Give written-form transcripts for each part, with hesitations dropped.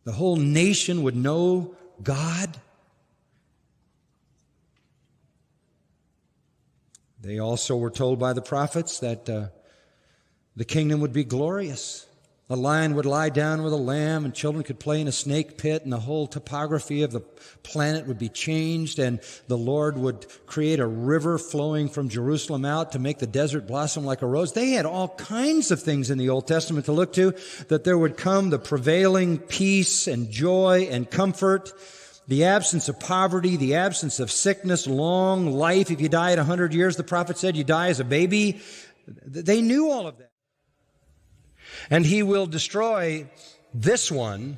The whole nation would know God. They also were told by the prophets that the kingdom would be glorious. A lion would lie down with a lamb, and children could play in a snake pit, and the whole topography of the planet would be changed, and the Lord would create a river flowing from Jerusalem out to make the desert blossom like a rose. They had all kinds of things in the Old Testament to look to, that there would come the prevailing peace and joy and comfort, the absence of poverty, the absence of sickness, long life. If you die at 100 years, the prophet said you die as a baby. They knew all of that. And he will destroy this one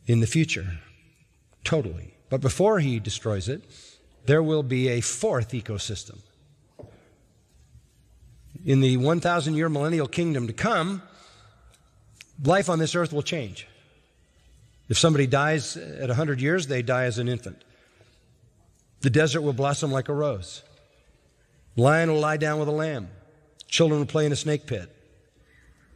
in the future, totally. But before he destroys it, there will be a fourth ecosystem. In the 1,000-year millennial kingdom to come, life on this earth will change. If somebody dies at 100 years, they die as an infant. The desert will blossom like a rose. The lion will lie down with a lamb. Children will play in a snake pit.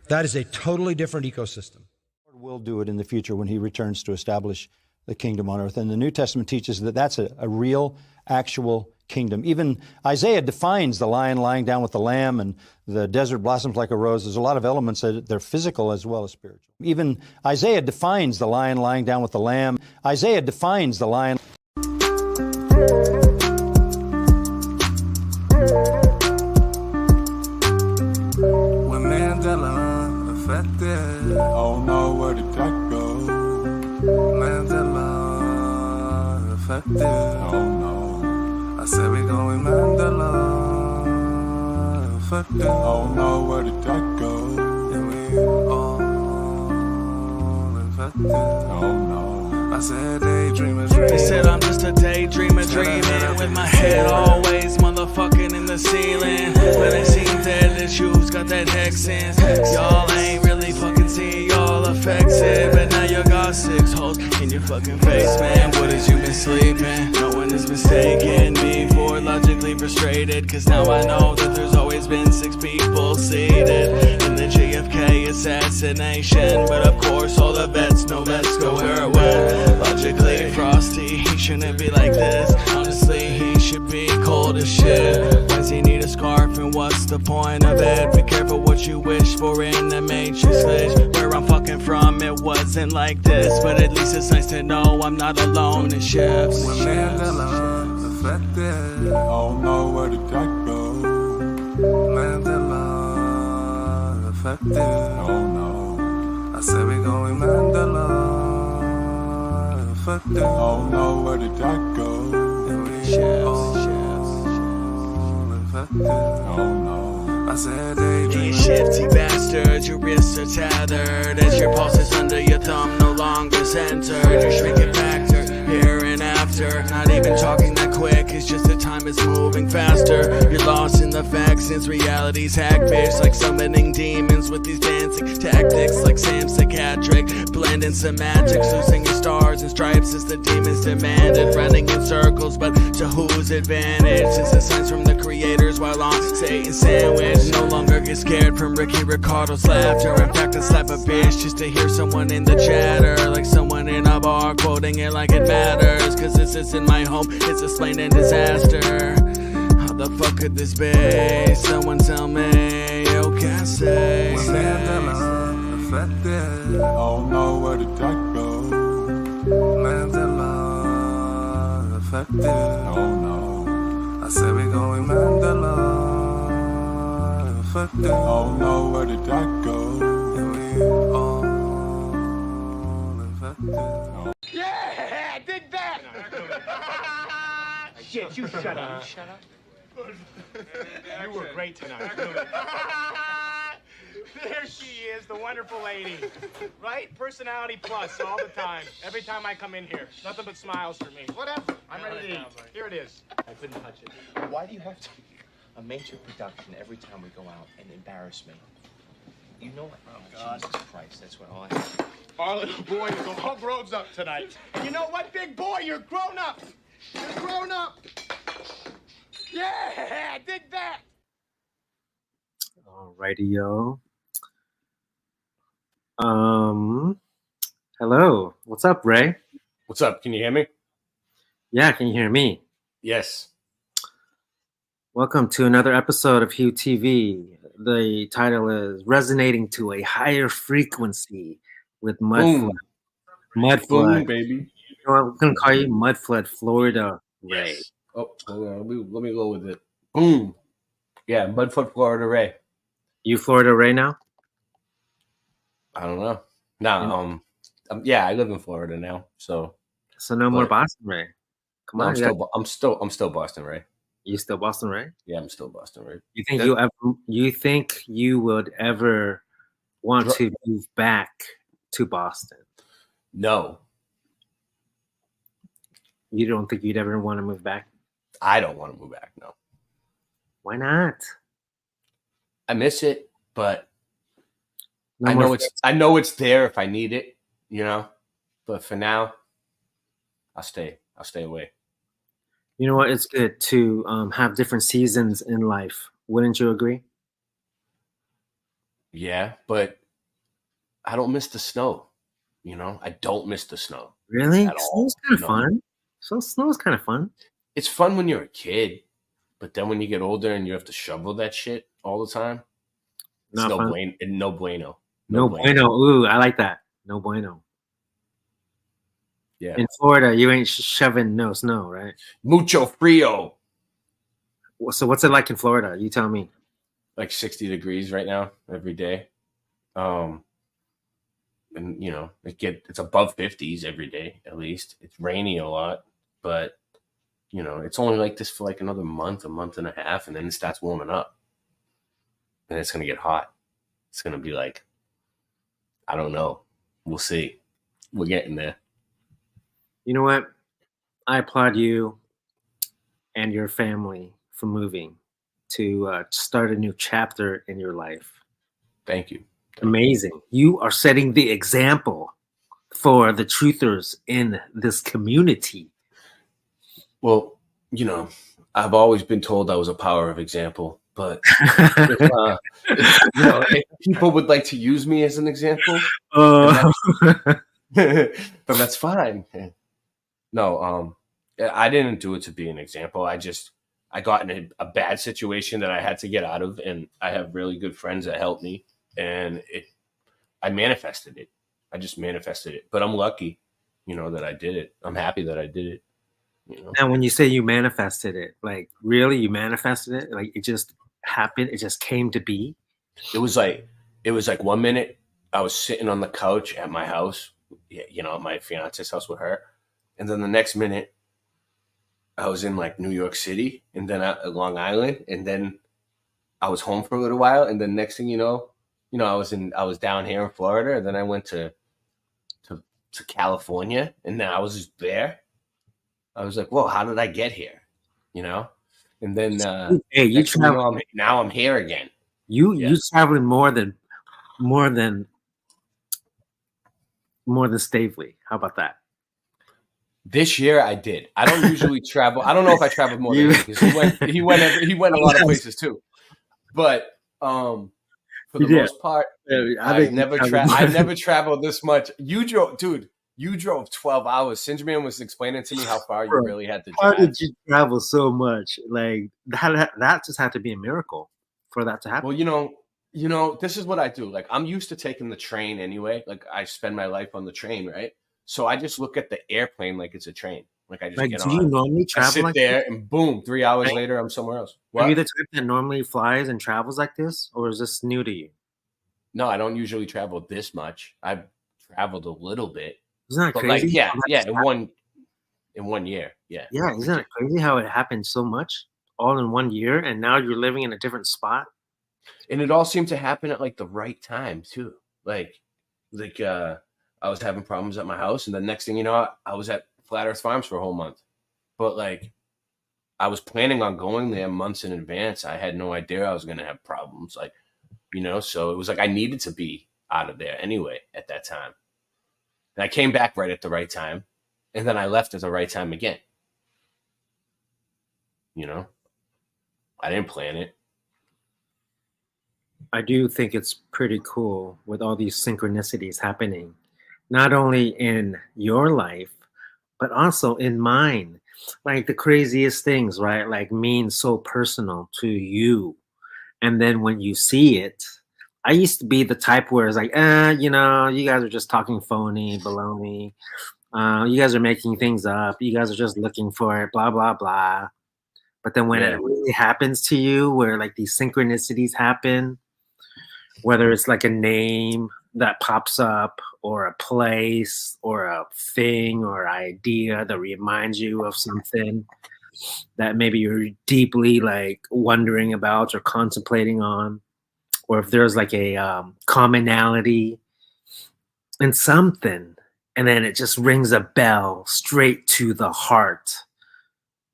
That is a totally different ecosystem. The Lord will do it in the future when he returns to establish the kingdom on earth. And the New Testament teaches that that's a real, actual kingdom. Even Isaiah defines the lion lying down with the lamb and the desert blossoms like a rose. There's a lot of elements that they're physical as well as spiritual. Even Isaiah defines the lion lying down with the lamb. Isaiah defines the lion. Oh no, where did that go? Mandela affected. Oh no, I said we going Mandela affected. Oh no, where did that go? And we all infected. Oh no, I said daydreamer dreaming. They said I'm just a daydreamer dreaming with my head always motherfucking in the ceiling. But it seems that the shoes got that Texans. Y'all ain't really fucking seeing y'all affected, but now you got 6 holes in your fucking face, man. What is you been sleeping? No one is mistaken me for logically frustrated, cause now I know that there's always been 6 people seated in the JFK assassination. But of course all the vets know let's go where it went. Logically frosty, he shouldn't be like this. Honestly, he should be cold as shit. Why does he need a scarf and what's the point of it? Be careful what you wish for in the Matrix glitch. Where I'm fucking from, it wasn't like this, but at least it's nice to know I'm not alone in shifts. When Mandela affected, oh no, where did that go? Mandela affected, oh no, I said we going Mandela affected, oh no, where did that go? And we all infected, oh no. I said daydream. Shifty bastards, your wrists are tethered as your pulses under your thumb no longer centered. You're shrinking factor here and after. Not even talking that quick, it's just that time is moving faster. You're lost in the facts since reality's hackfish, like summoning demons with these dancing tactics, like Sam Psychiatric, blending semantics, losing your stars and stripes as the demons demanded, running in circles, but to whose advantage? Since the signs from the creators while on Satan's sandwich. No longer get scared from Ricky Ricardo's laughter. In fact, I slap a bitch just to hear someone in the chatter, like someone in a bar quoting it like it matters. Cause this isn't my home, it's a slain and disaster. How the fuck could this be? Someone tell me, yo, can't say. When Mandela affected, oh no, where did that go? Mandela affected, oh no, I said we going Mandela. Oh no, where did that go? And we all infected. Oh. Yeah, I dig that! Shit, you shut up. You shut up. You were great tonight. There she is, the wonderful lady. Right? Personality plus all the time. Every time I come in here. Nothing but smiles for me. Whatever. I'm ready to eat. Here it is. I couldn't touch it. Why do you have to a major production every time we go out and embarrass me? You know what? Oh, God. Jesus Christ, that's what all I have. Our little boy is all grown up tonight. You know what, big boy? You're grown up. You're grown up. Yeah, I dig that. Alrighty, yo. Um, Hello. What's up, Ray? What's up? Can you hear me? Yeah, can you hear me? Yes. Welcome to another episode of Hieu TV. The title is Resonating to a Higher Frequency with Boom. Mudflood. Boom, baby. You know what? We're going to call you Mudflood, Florida Ray. Yes. Oh, hold on. Let me go with it. Boom. Yeah, Mudfoot, Florida Ray. You Florida Ray now? I don't know. Nah, yeah, I live in Florida now, so No more but- Boston Ray. Come no, on. I'm still Boston Ray. You still Boston Ray? Yeah, I'm still Boston Ray. You think you would ever want Dr- to move back to Boston? No, You don't think you'd ever want to move back? I don't want to move back. No, Why not? I miss it, but No I more know it's there if I need it, you know. But for now, I'll stay away. You know what? It's good to have different seasons in life. Wouldn't you agree? Yeah, but I don't miss the snow. You know, I don't miss the snow. Really? At all. Snow's kind of No. fun. So snow's kind of fun. It's fun when you're a kid, but then when you get older and you have to shovel that shit all the time, it's Not fun. no bueno. No bueno. Ooh, I like that. No bueno. Yeah. In Florida, you ain't shoving no snow, right? Mucho frio. So what's it like in Florida? You tell me. Like 60 degrees right now every day. And you know, it's above 50s every day at least. It's rainy a lot, but you know, it's only like this for like another month, a month and a half, and then it starts warming up. And it's gonna get hot. It's gonna be like, I don't know. We'll see. We're getting there. You know what? I applaud you and your family for moving to start a new chapter in your life. Thank you. Amazing. You are setting the example for the truthers in this community. Well, you know, I've always been told I was a power of example, but if people would like to use me as an example, but that's fine. No, I didn't do it to be an example. I got in a bad situation that I had to get out of, and I have really good friends that helped me, and I manifested it. I just manifested it, but I'm lucky, you know, that I did it. I'm happy that I did it. You know? Now, when you say you manifested it, like really, you manifested it? Like it just happened? It just came to be? It was like 1 minute I was sitting on the couch at my house, you know, at my fiance's house with her, and then the next minute I was in like New York City, and then Long Island, and then I was home for a little while, and then next thing you know, I was down here in Florida, and then I went to California, and then I was just there. I was like, whoa, how did I get here? You know? And then hey, you travel. Now I'm here again. You traveling more than Stavely. How about that? This year I did. I don't usually travel. I don't know if I traveled more than him, because he went a lot of places too. But for the most part, I never traveled this much. You drove 12 hours. Singerman was explaining to me how far you really had to drive. How did you travel so much? Like that just had to be a miracle for that to happen. Well, you know, this is what I do. Like, I'm used to taking the train anyway. Like, I spend my life on the train, right? So I just look at the airplane like it's a train. Like, I just get on. Do you normally travel? I sit like there, this? and boom, 3 hours later, I'm somewhere else. What? Are you the type that normally flies and travels like this, or is this new to you? No, I don't usually travel this much. I've traveled a little bit. Isn't that But crazy? yeah, in 1 year, yeah. Yeah, isn't it crazy how it happened so much all in 1 year, and now you're living in a different spot? And it all seemed to happen at like the right time too. Like I was having problems at my house, and the next thing you know, I was at Flat Earth Farms for a whole month. But like, I was planning on going there months in advance. I had no idea I was going to have problems, like, you know. So it was like I needed to be out of there anyway at that time. And I came back right at the right time, and then I left at the right time again. You know, I didn't plan it. I do think it's pretty cool with all these synchronicities happening, not only in your life, but also in mine. Like the craziest things, right? Like mean so personal to you. And then when you see it, I used to be the type where it's like, you guys are just talking phony, baloney. You guys are making things up. You guys are just looking for it, blah, blah, blah. But then when Yeah. it really happens to you, where like these synchronicities happen, whether it's like a name that pops up or a place or a thing or idea that reminds you of something that maybe you're deeply like wondering about or contemplating on, or if there's like a commonality in something, and then it just rings a bell straight to the heart,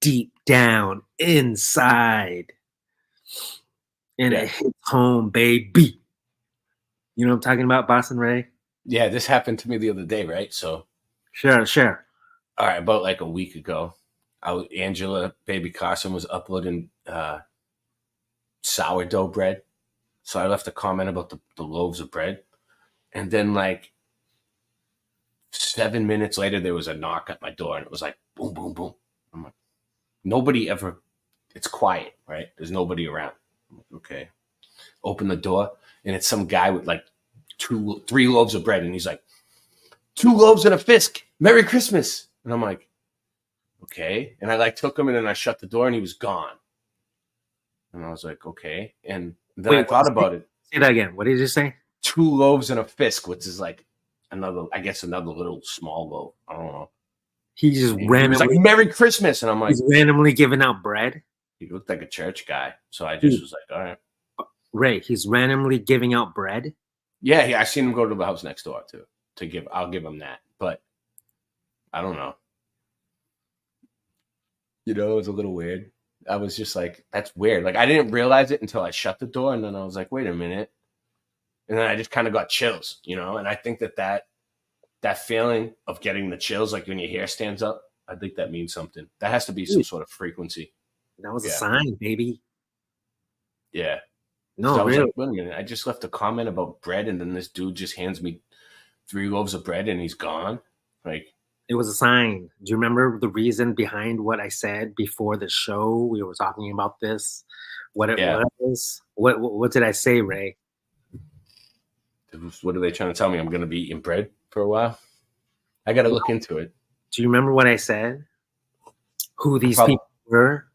deep down inside, and Yeah. it hits home, baby. You know what I'm talking about, Boston Ray? Yeah, this happened to me the other day, right? So, Sure. all right, about like a week ago, Angela Baby Carson was uploading sourdough bread. So I left a comment about the loaves of bread. And then like 7 minutes later, there was a knock at my door and it was like, boom, boom, boom. I'm like, nobody ever, it's quiet, right? There's nobody around. I'm like, okay. Open the door and it's some guy with like 3 loaves of bread. And he's like, 2 loaves and a fisk. Merry Christmas. And I'm like, okay. And I like took him and then I shut the door and he was gone. And I was like, okay. And then I thought about it. Say that again. What did you say? 2 loaves and a fisk, which is like another little small loaf. I don't know. He just He was randomly, like, Merry Christmas. And I'm like, he's randomly giving out bread. he looked like a church guy. So I just was like, all right. Ray, he's randomly giving out bread. Yeah, I seen him go to the house next door too. I'll give him that. But I don't know. You know, it was a little weird. I was just like, that's weird. Like I didn't realize it until I shut the door, and then I was like, wait a minute. And then I just kind of got chills, you know? And I think that feeling of getting the chills, like when your hair stands up, I think that means something. That has to be some sort of frequency. That was a sign, baby. Yeah. No, So I was really. like, wait a minute. I just left a comment about bread, and then this dude just hands me 3 loaves of bread, and he's gone. Like, It was a sign. Do you remember the reason behind what I said before the show? We were talking about this. What it was? What did I say, Ray? what are they trying to tell me? I'm going to be eating bread for a while? I got to look into it. Do you remember what I said? Who these people were?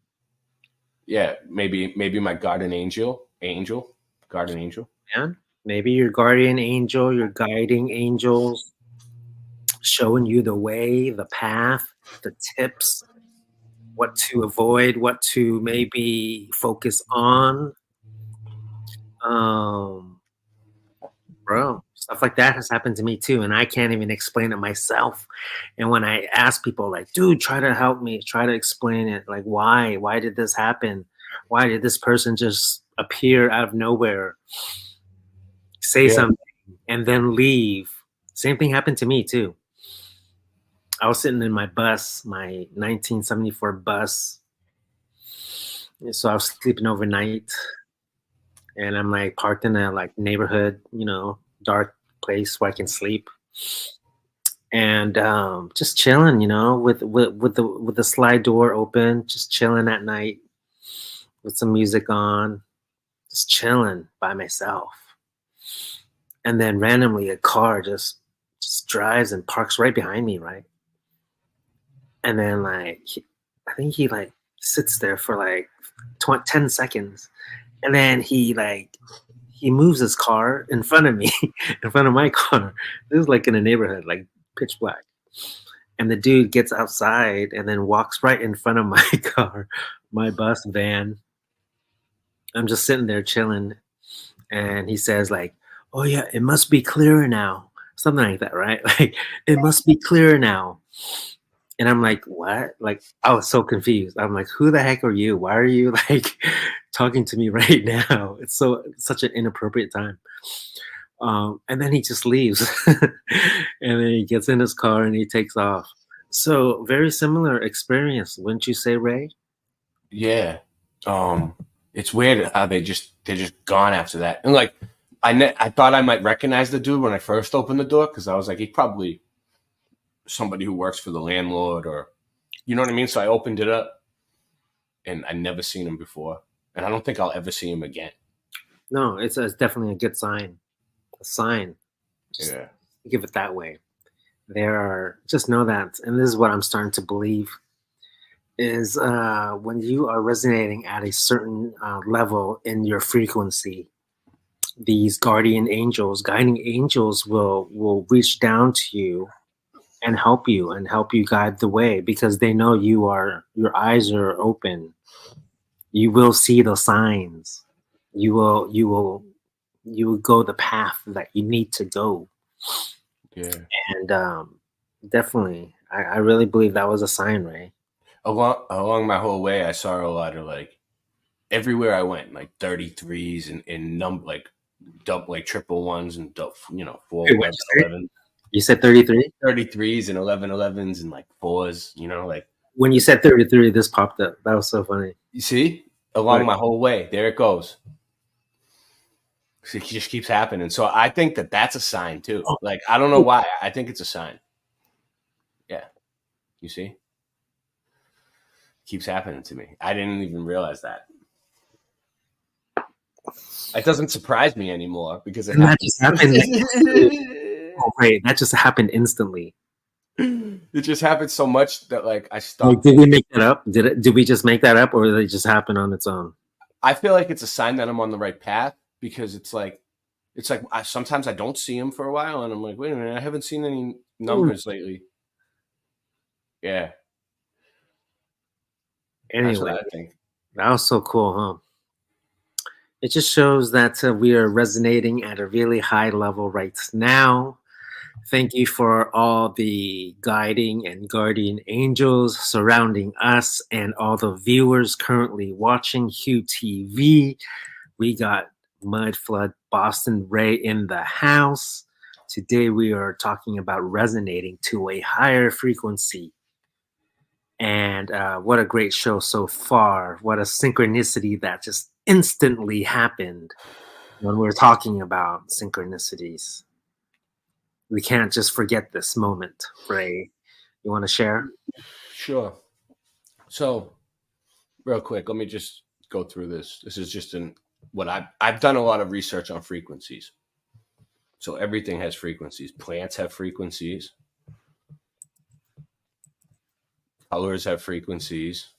Yeah, maybe my guardian angel. Man, maybe your guardian angel, your guiding angels, showing you the way, the path, the tips, what to avoid, what to maybe focus on. Bro, stuff like that has happened to me too, and I can't even explain it myself. And when I ask people, like, dude, try to help me, try to explain it, like, why did this happen? Why did this person just appear out of nowhere, say something, and then leave? Same thing happened to me too. I was sitting in my bus, my 1974 bus. So I was sleeping overnight, and I'm like parked in a like neighborhood, you know, dark place where I can sleep, and just chilling, you know, with the slide door open, just chilling at night with some music on, just chilling by myself. And then randomly a car just drives and parks right behind me, right? And then like I think he like sits there for like 10 seconds, and then he moves his car in front of me, in front of my car. This is like in a neighborhood, like pitch black. And the dude gets outside and then walks right in front of my car, my bus van. I'm just sitting there chilling, and he says like, "Oh yeah, it must be clearer now," something like that, right? Like, it must be clearer now. And I'm like, what? Like, I was so confused. I'm like, who the heck are you? Why are you like talking to me right now? It's such an inappropriate time. And then he just leaves, and then he gets in his car and he takes off. So very similar experience, wouldn't you say, Ray? Yeah. It's weird how they're just gone after that. And like, I thought I might recognize the dude when I first opened the door because I was like, he's probably somebody who works for the landlord, or you know what I mean. So I opened it up, and I never seen him before, and I don't think I'll ever see him again. No, it's definitely a good sign. A sign. Just Yeah. give it that way. There are, just know that, and this is what I'm starting to believe, is when you are resonating at a certain level in your frequency, these guiding angels will reach down to you and help you guide the way, because they know your eyes are open. You will see the signs. You will go the path that you need to go. Yeah. And definitely, I really believe that was a sign, Ray. Along my whole way, I saw a lot of like everywhere I went, like 33s and like double, like triple ones and four, Wait, what'd you say? 11. You said 33? 33s and 11s and like fours, like When you said 33, this popped up. That was so funny. you see along Right. my whole way, there it goes. It just keeps happening. So I think that that's a sign too. Like, I don't know why. I think it's a sign. Yeah. You see? Keeps happening to me. I didn't even realize that. It doesn't surprise me anymore because it That just happened. Oh, Ray, that just happened instantly. It just happened so much that like I stopped. Like, did we make that up? Did we just make that up, or did it just happen on its own? I feel like it's a sign that I'm on the right path, because it's like sometimes I don't see him for a while, and I'm like, wait a minute, I haven't seen any numbers lately. Yeah. Anyway, That's what I think. that was so cool, huh? It just shows that we are resonating at a really high level right now. Thank you for all the guiding and guardian angels surrounding us and all the viewers currently watching Hieu TV. We got Mud Flood Boston Ray in the house. Today we are talking about resonating to a higher frequency. And what a great show so far. What a synchronicity that just instantly happened when we're talking about synchronicities. We can't just forget this moment, Ray. You want to share? Sure. So, real quick, let me just go through this. This is just I've done a lot of research on frequencies. So everything has frequencies. Plants have frequencies. Colors have frequencies.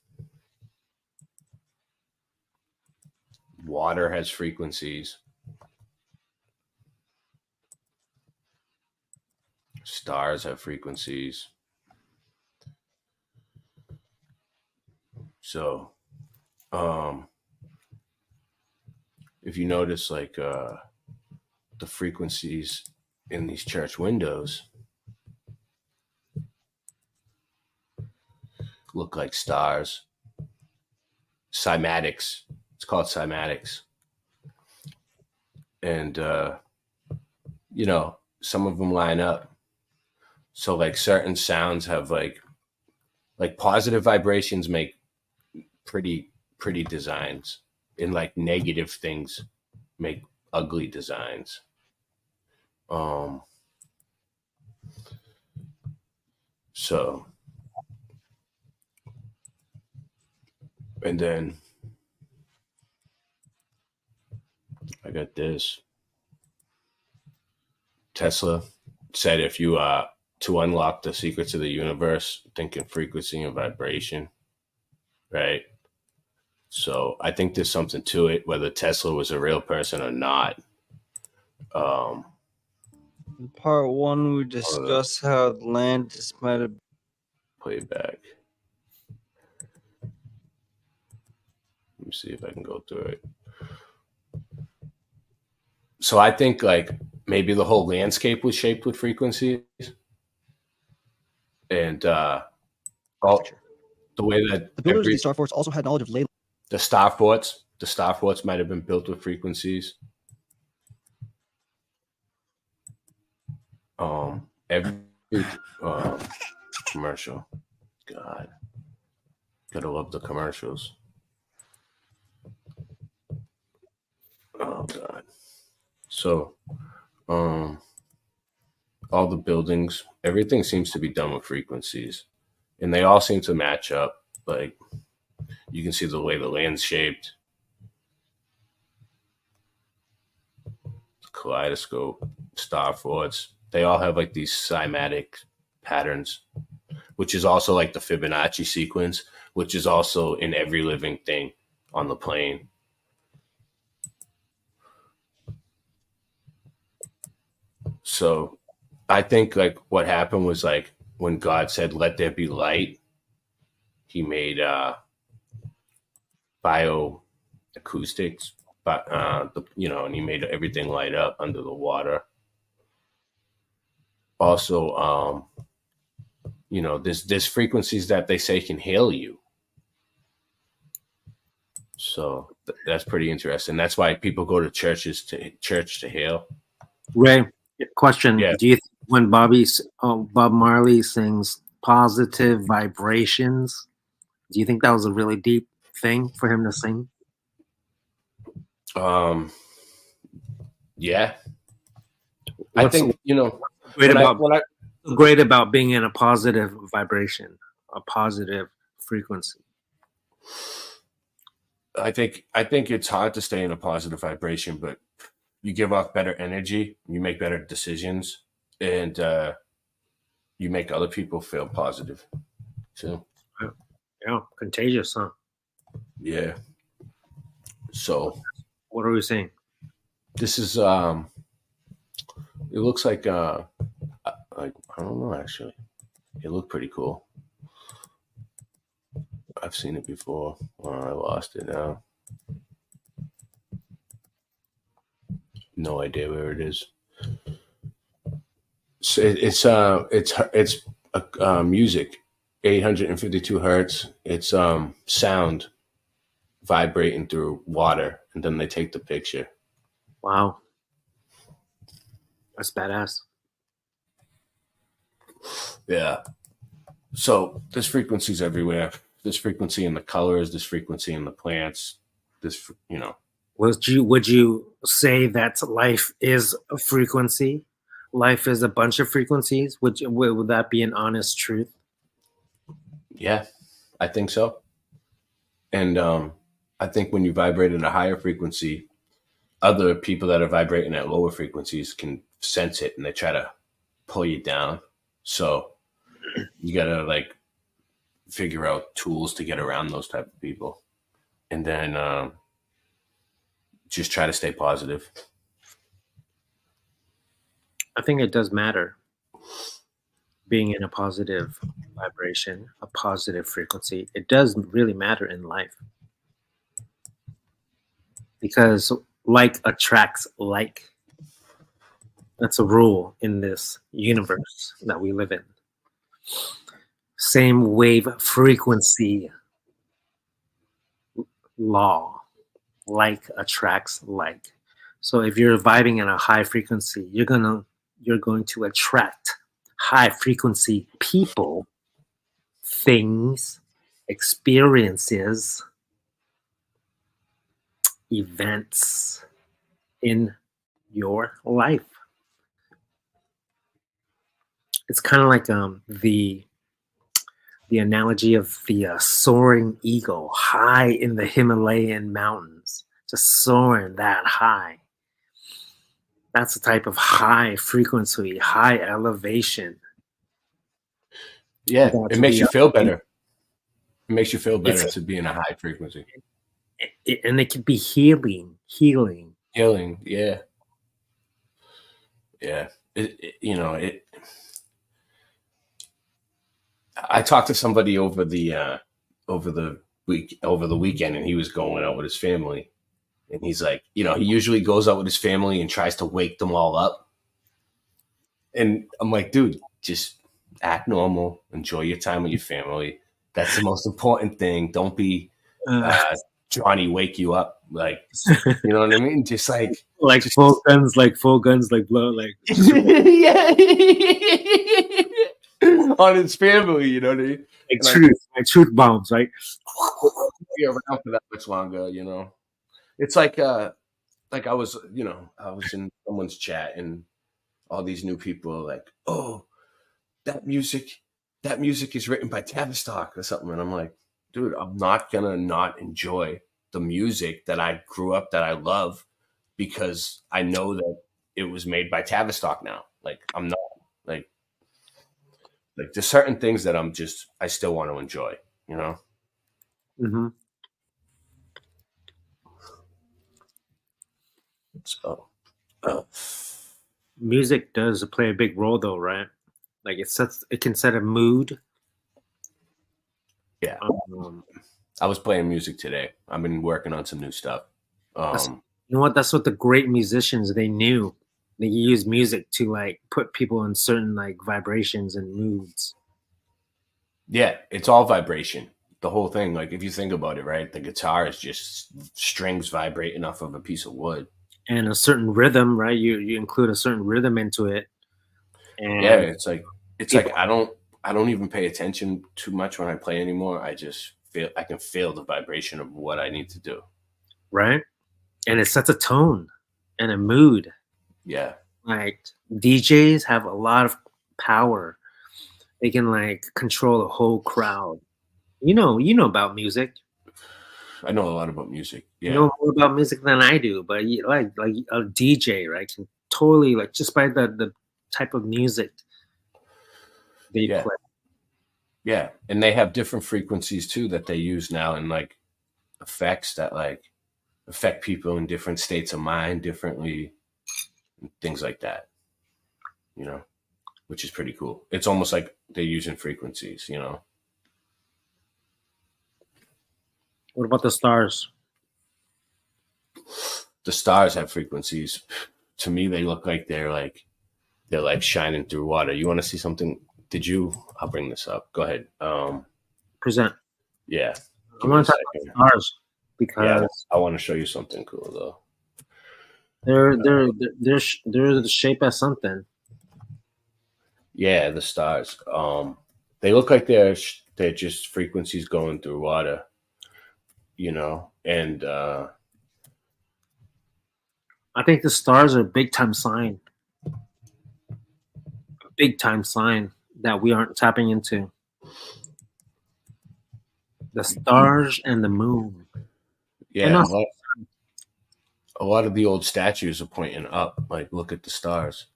Water has frequencies. Stars have frequencies. So, if you notice, like the frequencies in these church windows look like stars. Cymatics. It's called cymatics. And, some of them line up. So like certain sounds have like positive vibrations make pretty designs, and like negative things make ugly designs. So, and then I got this. Tesla said if you to unlock the secrets of the universe, think in frequency and vibration, right? So I think there's something to it, whether Tesla was a real person or not. In part one, we discussed how Atlantis might have Play it back. Let me see if I can go through it. So I think like maybe the whole landscape was shaped with frequencies, and the way that the builders of the Star Force also had knowledge of ley. The star forts might have been built with frequencies. Every commercial, God, gotta love the commercials. So, all the buildings, everything seems to be done with frequencies, and they all seem to match up. Like you can see the way the land's shaped, kaleidoscope, star forts. They all have like these cymatic patterns, which is also like the Fibonacci sequence, which is also in every living thing on the plane. So I think like what happened was like when God said, "Let there be light," he made bioacoustics, but and he made everything light up under the water. Also, there's frequencies that they say can heal you. So that's pretty interesting. That's why people go to church to heal. Ray, question: Yeah. Do you think when Bob Marley sings "Positive Vibrations," do you think that was a really deep thing for him to sing? Yeah. What's I think great about being in a positive vibration, a positive frequency. I think it's hard to stay in a positive vibration, but you give off better energy, you make better decisions, and you make other people feel positive too. Yeah, contagious, huh? Yeah. So what are we saying? This is it looks like I don't know actually. It looked pretty cool. I've seen it before. I lost it now. No idea where it is. So it's music, 852 hertz. It's sound vibrating through water, and then they take the picture. Wow, that's badass. Yeah. So there's frequencies everywhere. There's frequency in the colors. There's frequency in the plants. Would you say that life is a frequency? Life is a bunch of frequencies. Would that be an honest truth? Yeah, I think so. And I think when you vibrate at a higher frequency, other people that are vibrating at lower frequencies can sense it and they try to pull you down. So you gotta like figure out tools to get around those type of people, and then just try to stay positive. I think it does matter being in a positive vibration, a positive frequency. It does really matter in life because like attracts like. That's a rule in this universe that we live in. Same wave frequency law, like attracts like. So if you're vibing at a high frequency, you're going to attract high frequency people, things, experiences, events in your life. It's kind of like the analogy of the soaring eagle high in the Himalayan mountains, just soaring that high. That's a type of high frequency, high elevation. Yeah, it makes you feel better. It makes you feel better to be in a high frequency. And it could be healing. Yeah. Yeah. I talked to somebody over the weekend, and he was going out with his family, and he's like, he usually goes out with his family and tries to wake them all up. And I'm like, dude, just act normal, enjoy your time with your family. That's the most important thing. Don't be Johnny wake you up, like, you know what I mean? Just full guns, like blow, like yeah. On his family, you know what I mean? Like truth bombs, right? Be around for that much longer, It's like like I was, I was in someone's chat and all these new people are like, "Oh, that music, that music is written by Tavistock or something," and I'm like, dude, I'm not gonna not enjoy the music that I grew up that I love because I know that it was made by Tavistock now. Like I'm not like there's certain things that I still want to enjoy, you know? Hmm. So uh, Music does play a big role, though, right? Like it can set a mood. yeah. Um, I was playing music today. I've been working on some new stuff. that's, you know what? That's what the great musicians they knew. They use music to like put people in certain like vibrations and moods. Yeah, it's all vibration. The whole thing, like if you think about it, right? The guitar is just strings vibrating off of a piece of wood. And a certain rhythm, right? You include a certain rhythm into it, Yeah, and it's people, like I don't even pay attention too much when I play anymore. I can feel the vibration of what I need to do. right? And it sets a tone and a mood. Yeah. Like DJs have a lot of power. They can like control a whole crowd. You know about music. I know a lot about music. You Yeah. know more about music than I do, but like a DJ, right? Can totally like just by the type of music they Yeah. play. Yeah. And they have different frequencies too that they use now and like effects that like affect people in different states of mind differently, and things like that, which is pretty cool. It's almost like they're using frequencies. What about the stars? The stars have frequencies. To me, they look like they're shining through water. You want to see something? I'll bring this up. Go ahead. Present. Yeah. I Give me a want to talk second. about stars Yeah, because I want to show you something cool though. they're the shape of something. Yeah, the stars. They look like they're just frequencies going through water, and I think the stars are a big time sign that we aren't tapping into. The stars and the moon. And yeah, also, a lot of the old statues are pointing up. Like, look at the stars.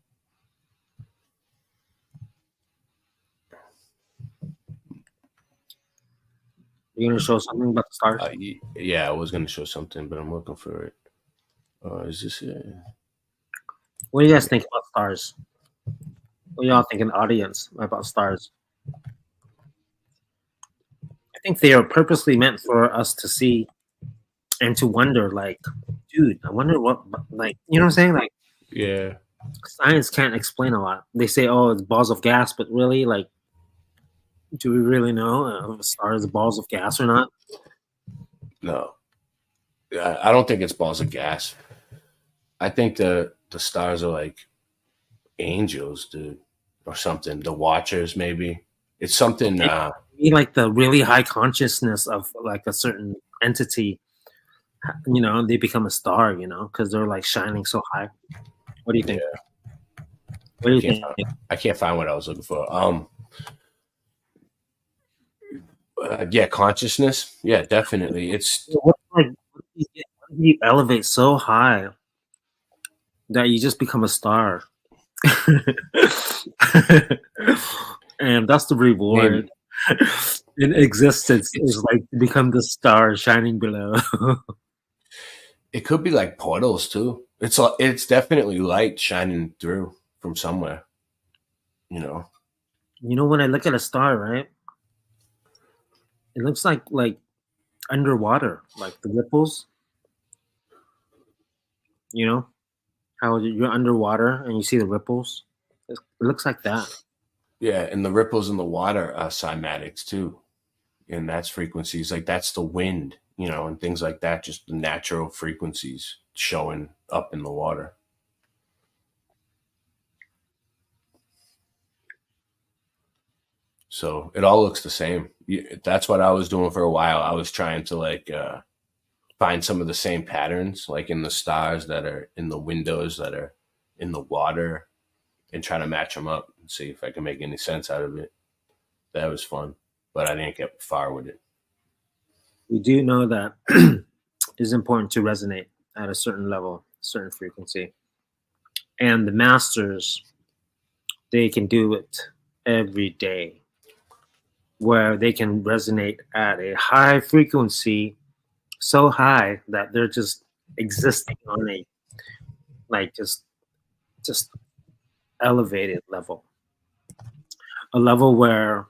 you're gonna show something about the stars. Yeah, I was gonna show something, but I'm looking for it. Is this it? What do you guys think about stars? What do y'all think in the audience about stars? I think they are purposely meant for us to see and to wonder, like, dude, I wonder what, like, you know what I'm saying? Like, Yeah. science can't explain a lot. They say, oh, it's balls of gas, but really, like, do we really know if a star is balls of gas or not? No, I don't think it's balls of gas. I think the stars are like angels, dude, or something. The Watchers, maybe. It's something. Like the really high consciousness of like a certain entity, they become a star, because they're like shining so high. What do you think? Yeah. What do you think? I can't find what I was looking for. Yeah, consciousness. Yeah, definitely. It's What do you elevate so high that you just become a star? And that's the reward in existence, is like to become the star shining below. It could be like portals too. It's definitely light shining through from somewhere. When I look at a star, right, it looks like underwater, like the ripples. How you're underwater and you see the ripples. It looks like that. Yeah, and the ripples in the water are cymatics too, and that's frequencies like that's the wind, and things like that. Just the natural frequencies showing up in the water. So it all looks the same. That's what I was doing for a while. I was trying to find find some of the same patterns, like in the stars that are in the windows that are in the water, and try to match them up and see if I can make any sense out of it. That was fun, but I didn't get far with it. We do know that it's important to resonate at a certain level, certain frequency. And the masters, they can do it every day, where they can resonate at a high frequency, so high that they're just existing on a like just elevated level, a level where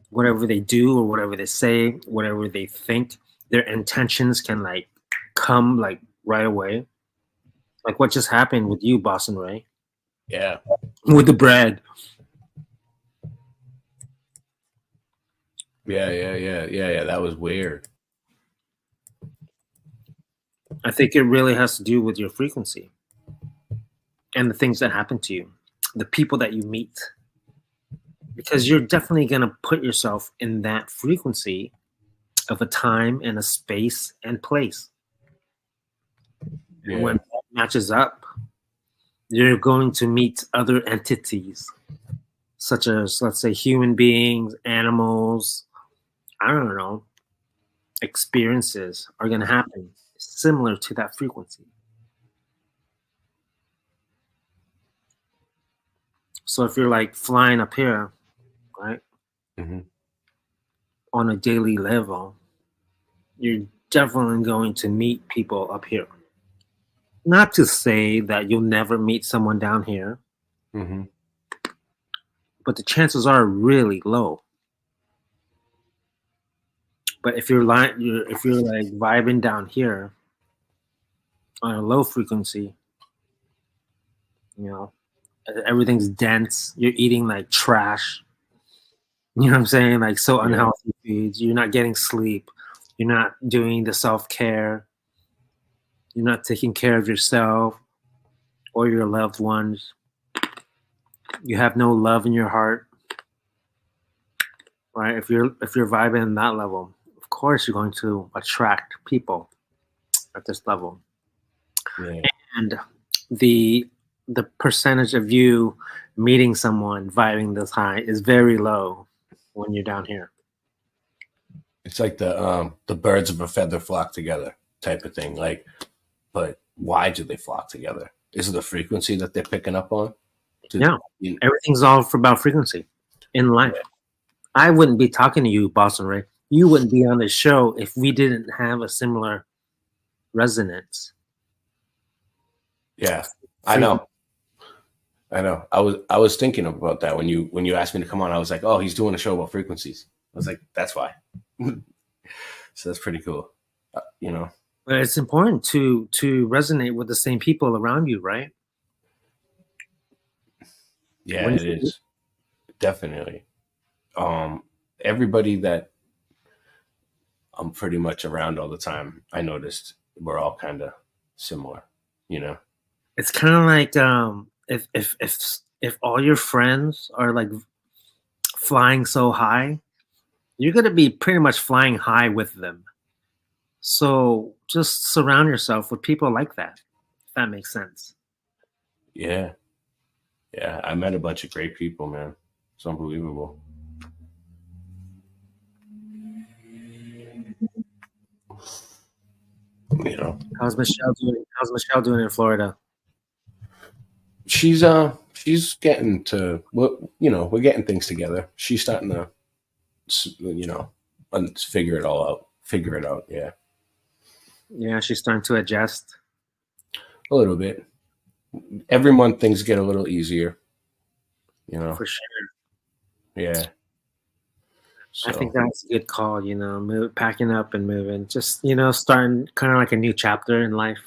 whatever they do or whatever they say, whatever they think, their intentions can like come like right away. Like what just happened with you, Boston Ray, Yeah. with the bread. Yeah. That was weird. I think it really has to do with your frequency and the things that happen to you, the people that you meet, because you're definitely going to put yourself in that frequency of a time and a space and place. Yeah. And when that matches up, you're going to meet other entities, such as, let's say, human beings, animals, I don't know, experiences are going to happen similar to that frequency. So if you're like flying up here, right, on a daily level, you're definitely going to meet people up here. Not to say that you'll never meet someone down here, but the chances are really low. But if you're like vibing down here on a low frequency, you know, everything's dense. You're eating like trash. You know what I'm saying? Like so unhealthy foods. You're not getting sleep. You're not doing the self-care. You're not taking care of yourself or your loved ones. You have no love in your heart. Right? If you're vibing in that level, of course you're going to attract people at this level. Yeah. And the percentage of you meeting someone vibing this high is very low when you're down here. It's like the birds of a feather flock together type of thing. Like, but why do they flock together? Is it the frequency that they're picking up on? Yeah, everything's all about frequency in life. I wouldn't be talking to you, Boston Ray. You wouldn't be on the show if we didn't have a similar resonance. Yeah, I know. I was thinking about that when you asked me to come on. I was like, oh, he's doing a show about frequencies. I was like, that's why. So that's pretty cool. You know. But it's important to resonate with the same people around you, right? Yeah, it is. Definitely. Everybody that I'm pretty much around all the time, I noticed we're all kind of similar, you know. It's kind of like if all your friends are like flying so high, you're going to be pretty much flying high with them. So just surround yourself with people like that, if that makes sense. Yeah. Yeah, I met a bunch of great people, man. It's unbelievable. You know. How's Michelle doing? How's Michelle doing in Florida? She's getting to, we're getting things together. She's starting to, figure it out. Yeah. Yeah, she's starting to adjust. A little bit. Every month things get a little easier. You know. For sure. Yeah. So. I think that's a good call, packing up and moving. Just, starting kind of like a new chapter in life.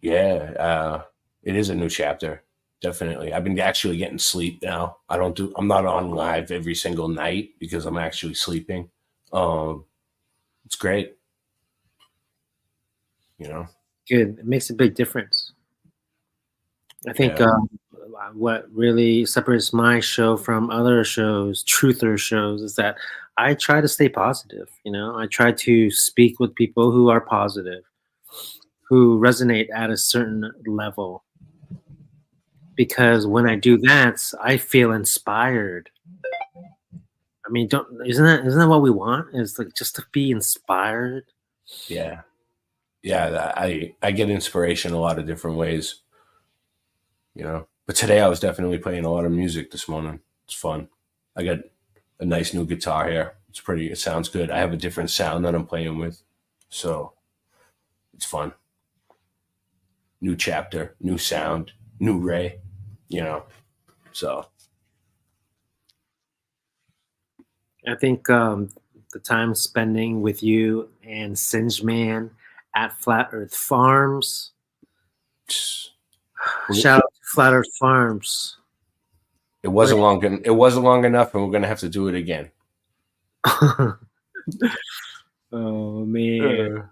Yeah. It is a new chapter. Definitely. I've been actually getting sleep now. I'm not on live every single night because I'm actually sleeping. It's great. Good. It makes a big difference. I think what really separates my show from other shows, truther shows, is that I try to stay positive. I try to speak with people who are positive, who resonate at a certain level. Because when I do that, I feel inspired. I mean, isn't that what we want? Is like just to be inspired. Yeah. Yeah, I get inspiration a lot of different ways, But today I was definitely playing a lot of music this morning. It's fun. I got a nice new guitar here. It sounds good. I have a different sound that I'm playing with. So it's fun. New chapter, new sound, new Ray, So I think the time spending with you and Singe Man at Flat Earth Farms. Shout out to Flat Earth Farms. It wasn't long enough, and we're gonna have to do it again. Oh man.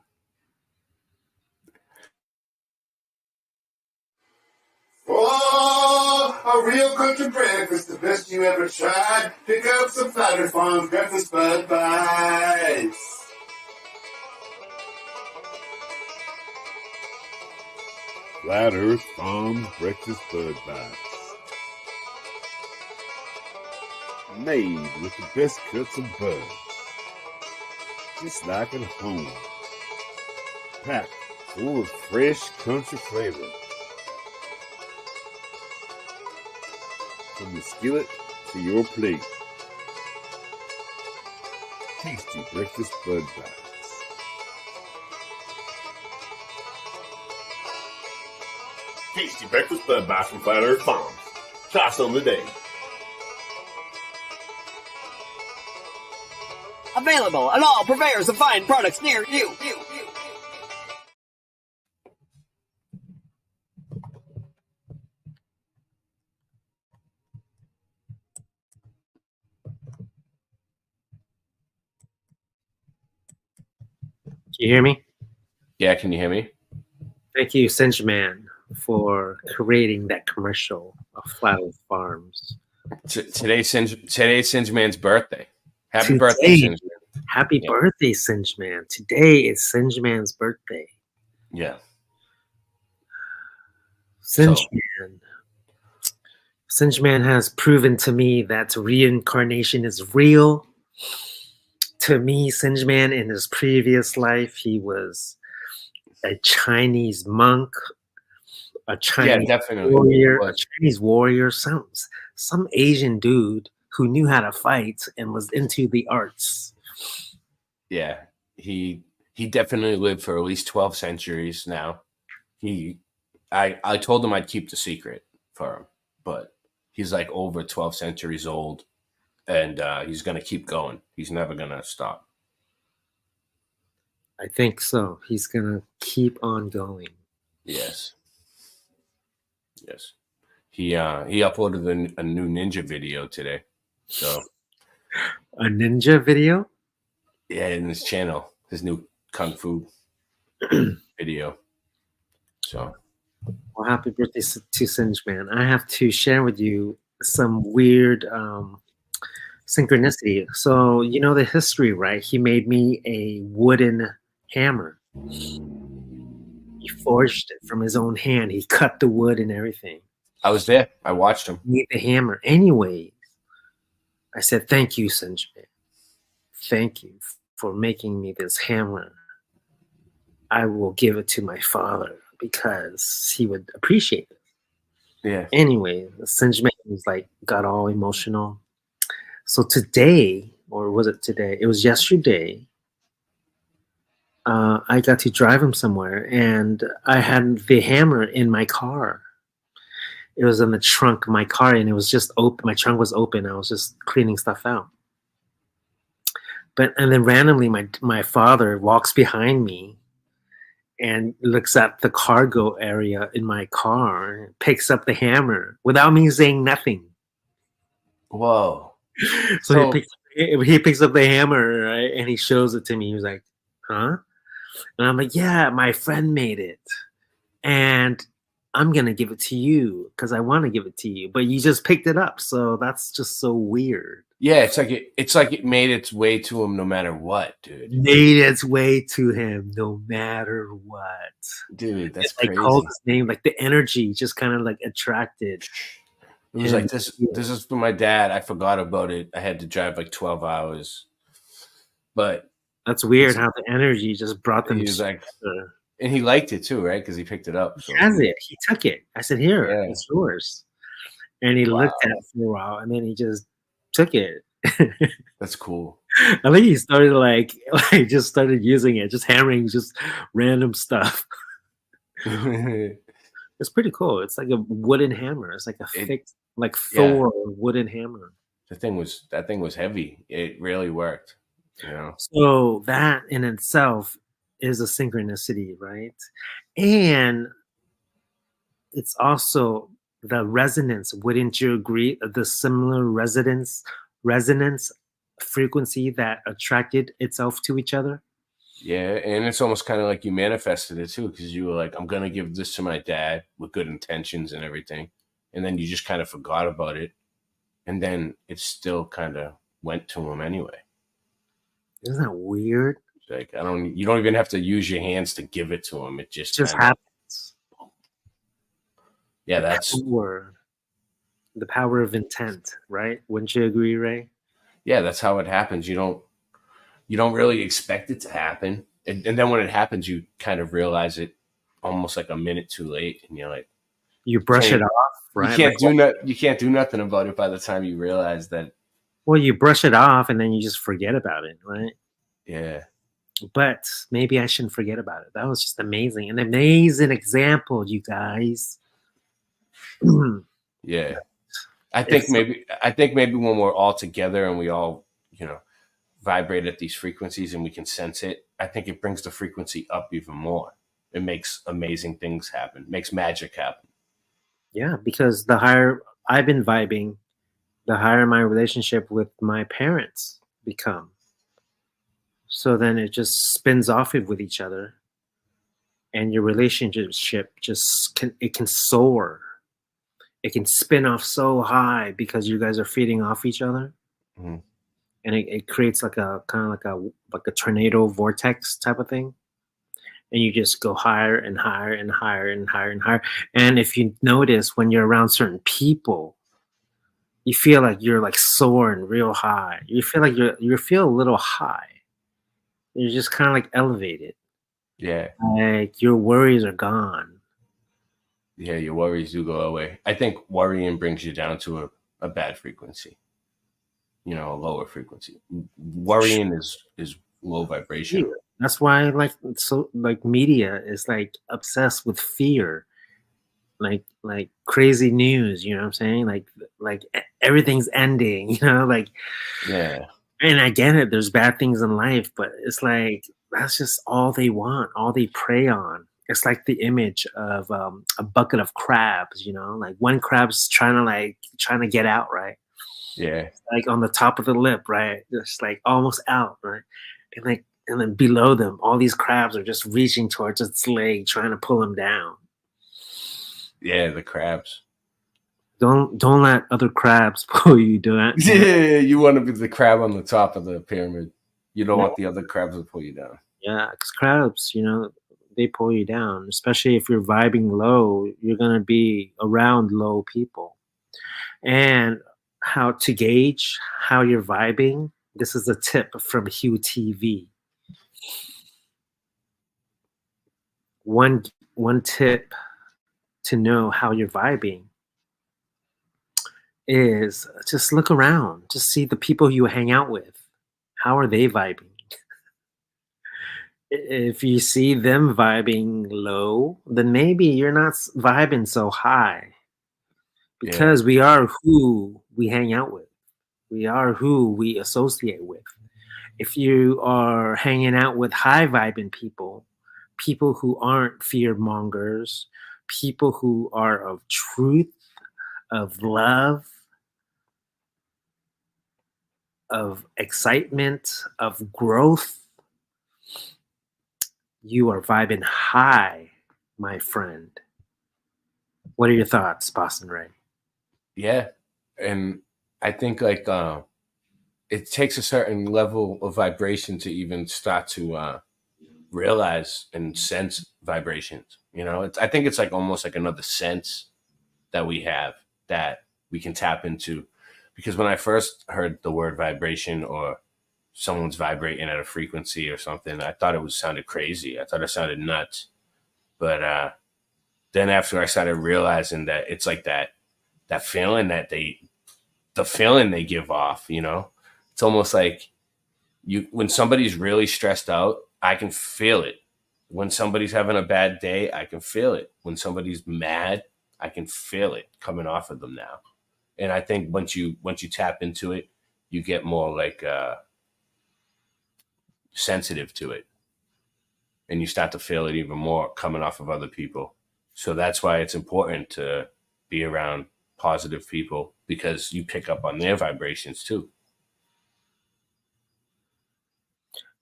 Oh, a real country breakfast, the best you ever tried. Pick up some Flat Earth Farms breakfast Bud Bites. Flat Earth Farms breakfast Bud Bites. Made with the best cuts of bud. Just like at home. Packed full of fresh country flavor. From the skillet to your plate. Tasty breakfast Bud Bites. Tasty breakfast Bud Bites from Flat Earth Farms. Try some today. Available at all purveyors of fine products near you. Can you hear me? Yeah, can you hear me? Thank you, Singe Man, for creating that commercial of Flat Earth Farms. Today's Singe Man's birthday. Happy birthday, Singe Man. Happy birthday, Singe Man. Today is Singe Man's birthday. Yeah. Singe Man has proven to me that reincarnation is real. To me, Singe Man in his previous life, he was a Chinese monk, a Chinese warrior, some Asian dude who knew how to fight and was into the arts. Yeah, he definitely lived for at least 12 centuries now. I told him I'd keep the secret for him, but he's like over 12 centuries old, and he's going to keep going. He's never going to stop. I think so. He's going to keep on going. Yes. He uploaded a new ninja video today. So a ninja video? Yeah, in his channel, his new kung fu video. So, well, happy birthday to Singe Man. I have to share with you some weird synchronicity. So, you know the history, right? He made me a wooden hammer. He forged it from his own hand. He cut the wood and everything. I was there. I watched him. He made the hammer. Anyway, I said, thank you, Singe Man. Thank you for making me this hammer. I will give it to my father because he would appreciate it. Yeah. Anyway, the Singe Man was like, got all emotional. So today, or was it today? It was yesterday. I got to drive him somewhere, and I had the hammer in my car. It was in the trunk of my car, and it was just open. My trunk was open. I was just cleaning stuff out. And then randomly, my father walks behind me and looks at the cargo area in my car, picks up the hammer without me saying nothing. Whoa. So he picks up the hammer, right? And he shows it to me. He was like, huh? And I'm like, yeah, my friend made it. And I'm gonna give it to you because I want to give it to you, but you just picked it up. So that's just so weird. Yeah, it's like it made its way to him no matter what, dude. Made its way to him no matter what. Dude, that's It, like crazy. called his name, like the energy just kind of like attracted. It was him. like this is for my dad. I forgot about it. I had to drive like 12 hours. But That's weird how the energy just brought them he was like, together. and he liked it too, right? Because he picked it up. So. He has it. He took it. I said, "Here, Yeah. it's yours." And he looked at it for a while, and then he just took it. That's cool. I think he started like just started using it, just hammering just random stuff. It's pretty cool. It's like a wooden hammer. It's like a fixed, like Thor wooden hammer. That thing was heavy. It really worked. You know. So that in itself is a synchronicity, right? And it's also the resonance. Wouldn't you agree? The similar resonance frequency that attracted itself to each other. Yeah, and it's almost kind of like you manifested it too, because you were like, I'm gonna give this to my dad with good intentions and everything, and then you just kind of forgot about it, and then it still kind of went to him anyway. Isn't that weird? Like you don't even have to use your hands to give it to him. It just happens. Yeah, that's the power of intent, right? Wouldn't you agree, Ray? Yeah, that's how it happens. You don't really expect it to happen, and then when it happens, you kind of realize it almost like a minute too late, and you're like, you brush it off, right? You can't do nothing about it by the time you realize that. Well, you brush it off, and then you just forget about it, right? Yeah. But maybe I shouldn't forget about it. That was just amazing, an amazing example, you guys. Yeah, I think maybe when we're all together and we all vibrate at these frequencies and we can sense it, I think it brings the frequency up even more. It makes amazing things happen, makes magic happen. Yeah, because the higher I've been vibing, the higher my relationship with my parents become. So then it just spins off with each other, and your relationship it can soar. It can spin off so high because you guys are feeding off each other. Mm-hmm. And it creates like a kind of like a tornado vortex type of thing. And you just go higher and higher and higher and higher and higher. And if you notice, when you're around certain people, you feel like you're like soaring real high. You feel like you feel a little high. You're just kind of like elevated. Yeah. Like your worries are gone. Yeah, your worries do go away. I think worrying brings you down to a bad frequency. A lower frequency. Worrying is low vibration. That's why media is like obsessed with fear. Like crazy news, you know what I'm saying? Like everything's ending, like yeah. And I get it, there's bad things in life, but it's like that's just all they want, all they prey on. It's like the image of a bucket of crabs, like one crab's trying to get out, right? Yeah. Like on the top of the lip, right? Just like almost out, right? And then below them, all these crabs are just reaching towards its leg, trying to pull him down. Yeah, the crabs. Don't let other crabs pull you down. Yeah, you want to be the crab on the top of the pyramid. You don't want the other crabs to pull you down. Yeah, because crabs, they pull you down. Especially if you're vibing low, you're gonna be around low people. And how to gauge how you're vibing? This is a tip from Hieu TV. One tip to know how you're vibing is just look around, just see the people you hang out with. How are they vibing? If you see them vibing low, then maybe you're not vibing so high, because we are who we hang out with. We are who we associate with. If you are hanging out with high vibing people who aren't fear mongers, people who are of truth, of love, of excitement, of growth, you are vibing high, my friend. What are your thoughts, Boston Ray? Yeah, and I think like it takes a certain level of vibration to even start to realize and sense vibrations. You know, I think it's like almost like another sense that we have that we can tap into. Because when I first heard the word vibration or someone's vibrating at a frequency or something, I thought it sounded crazy. I thought it sounded nuts. But then after I started realizing that it's like that feeling the feeling they give off, you know, it's almost like when somebody's really stressed out, I can feel it. When somebody's having a bad day, I can feel it. When somebody's mad, I can feel it coming off of them now. And I think once you tap into it, you get more like sensitive to it, and you start to feel it even more coming off of other people. So that's why it's important to be around positive people, because you pick up on their vibrations too.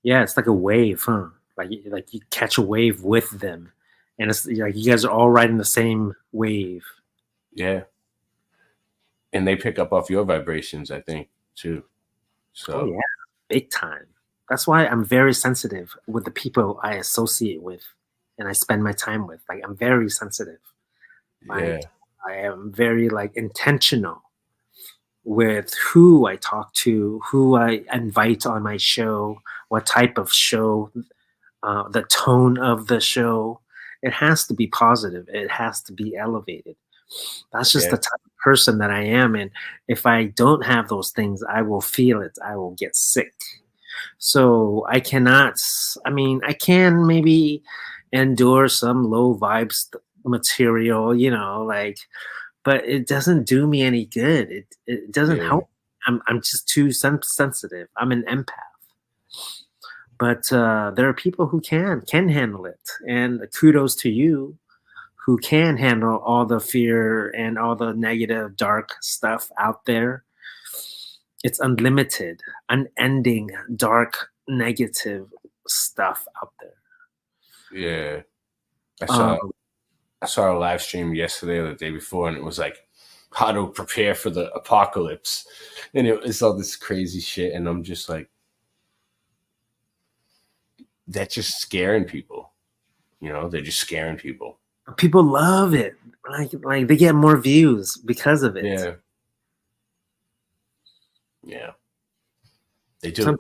Yeah, it's like a wave, huh? Like you catch a wave with them, and it's like you guys are all riding the same wave. Yeah. And they pick up off your vibrations, I think, too. Oh So yeah, big time. That's why I'm very sensitive with the people I associate with and I spend my time with. Like I'm very sensitive. Like yeah, I am very like intentional with who I talk to, who I invite on my show, what type of show, the tone of the show. It has to be positive. It has to be elevated. That's just yeah, the type of person that I am. And if I don't have those things, I will feel it. I will get sick. So I cannot, I mean, I can maybe endure some low vibes material, you know, like, but it doesn't do me any good. It doesn't yeah, help. I'm just too sensitive. I'm an empath. But there are people who can handle it. And kudos to you who can handle all the fear and all the negative, dark stuff out there. It's unlimited, unending, dark, negative stuff out there. yeah. I Um, saw I saw a live stream yesterday or the day before, and it was like how to prepare for the apocalypse, and it's all this crazy shit, and I'm just like, that's just scaring people. You know, they're just scaring people. People love it. Like they get more views because of it. Yeah, yeah, they do.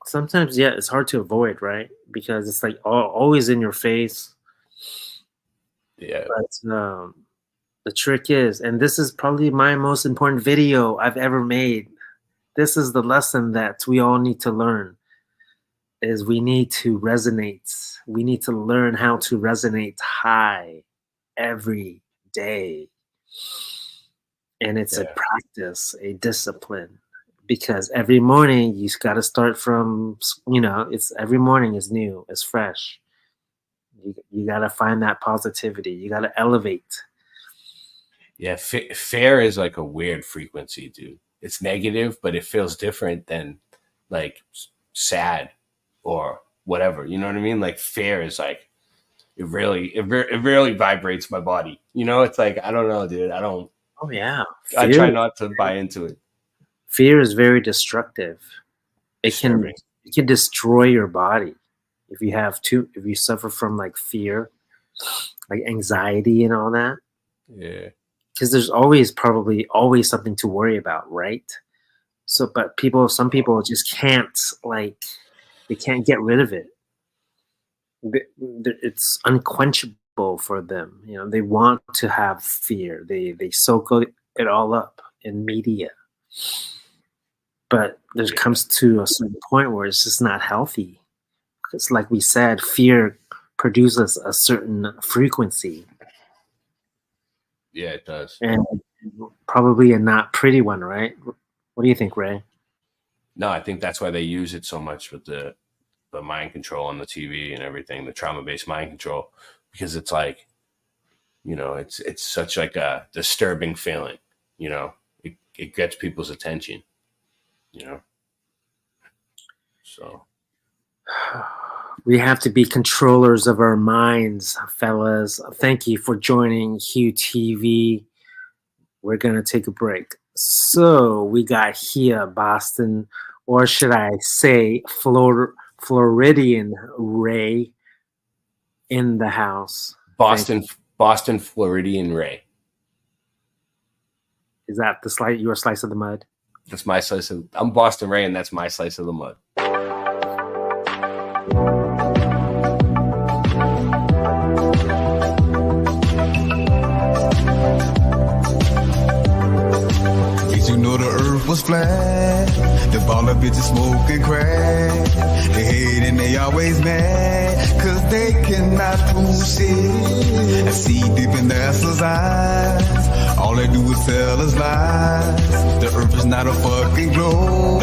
Sometimes, yeah, it's hard to avoid, right? Because it's like always in your face. Yeah, But the trick is, and this is probably my most important video I've ever made. This is the lesson that we all need to learn is we need to resonate. We need to learn how to resonate high every day. And it's a yeah, practice, a discipline. Because every morning you got to start from, you know, it's every morning is new, it's fresh. You got to find that positivity. You got to elevate. yeah. Fear is like a weird frequency, dude. It's negative, but it feels different than like sad or whatever. You know what I mean? Like fear is like it really vibrates my body. You know, it's like I don't know, dude. Oh yeah, I try not to buy into it. fear is very destructive. Disturbing. It can destroy your body if you suffer from like fear, like anxiety and all that. Yeah, Because there's always probably always something to worry about, right? So, but some people just can't like they can't get rid of it. It's unquenchable for them. You know, they want to have fear. They soak it all up in media. But there comes to a certain point where it's just not healthy. It's like we said, fear produces a certain frequency. yeah, it does. And probably a not pretty one, right? What do you think, Ray? No, I think that's why they use it so much with the mind control on the TV and everything, the trauma-based mind control, because it's like, you know, it's such like a disturbing feeling, you know, it gets people's attention, you know, so. We have to be controllers of our minds, fellas. Thank you for joining Hieu TV. We're going to take a break. So we got here, Boston, or should I say Floridian Ray in the house. Boston Floridian Ray. Is that your slice of the mud? That's my slice of. I'm Boston Ray, and that's my slice of the mud. Did you know the earth was flat? The ball of bitches smoking crack. They hate and they always mad, cause they cannot prove shit. I see deep in the asses' eyes. All they do is tell us lies. The earth is not a fucking globe.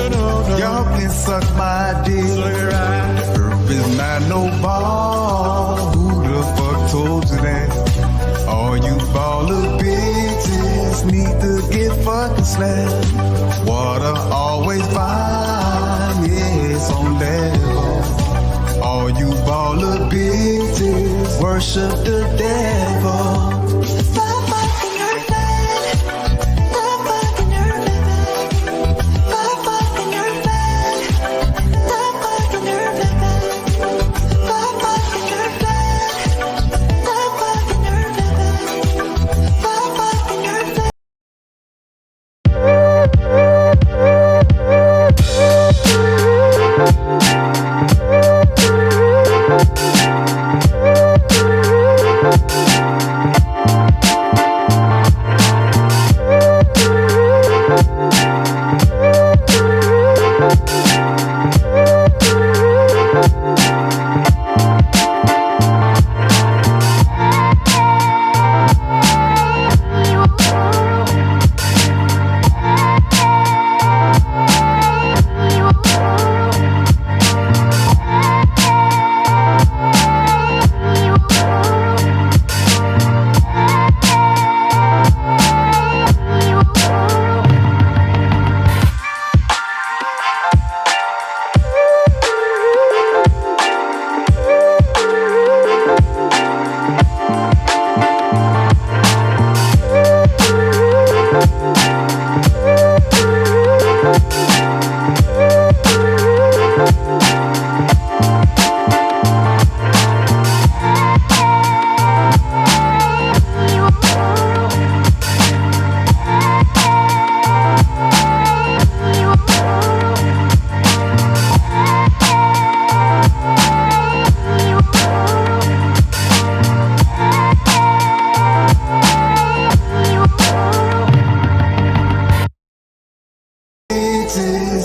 Y'all can suck my dick. The earth is not no ball. Who the fuck told you that? All you baller bitches need to get fucking slapped. Water always fine, yeah, it's on level. All you baller bitches worship the devil.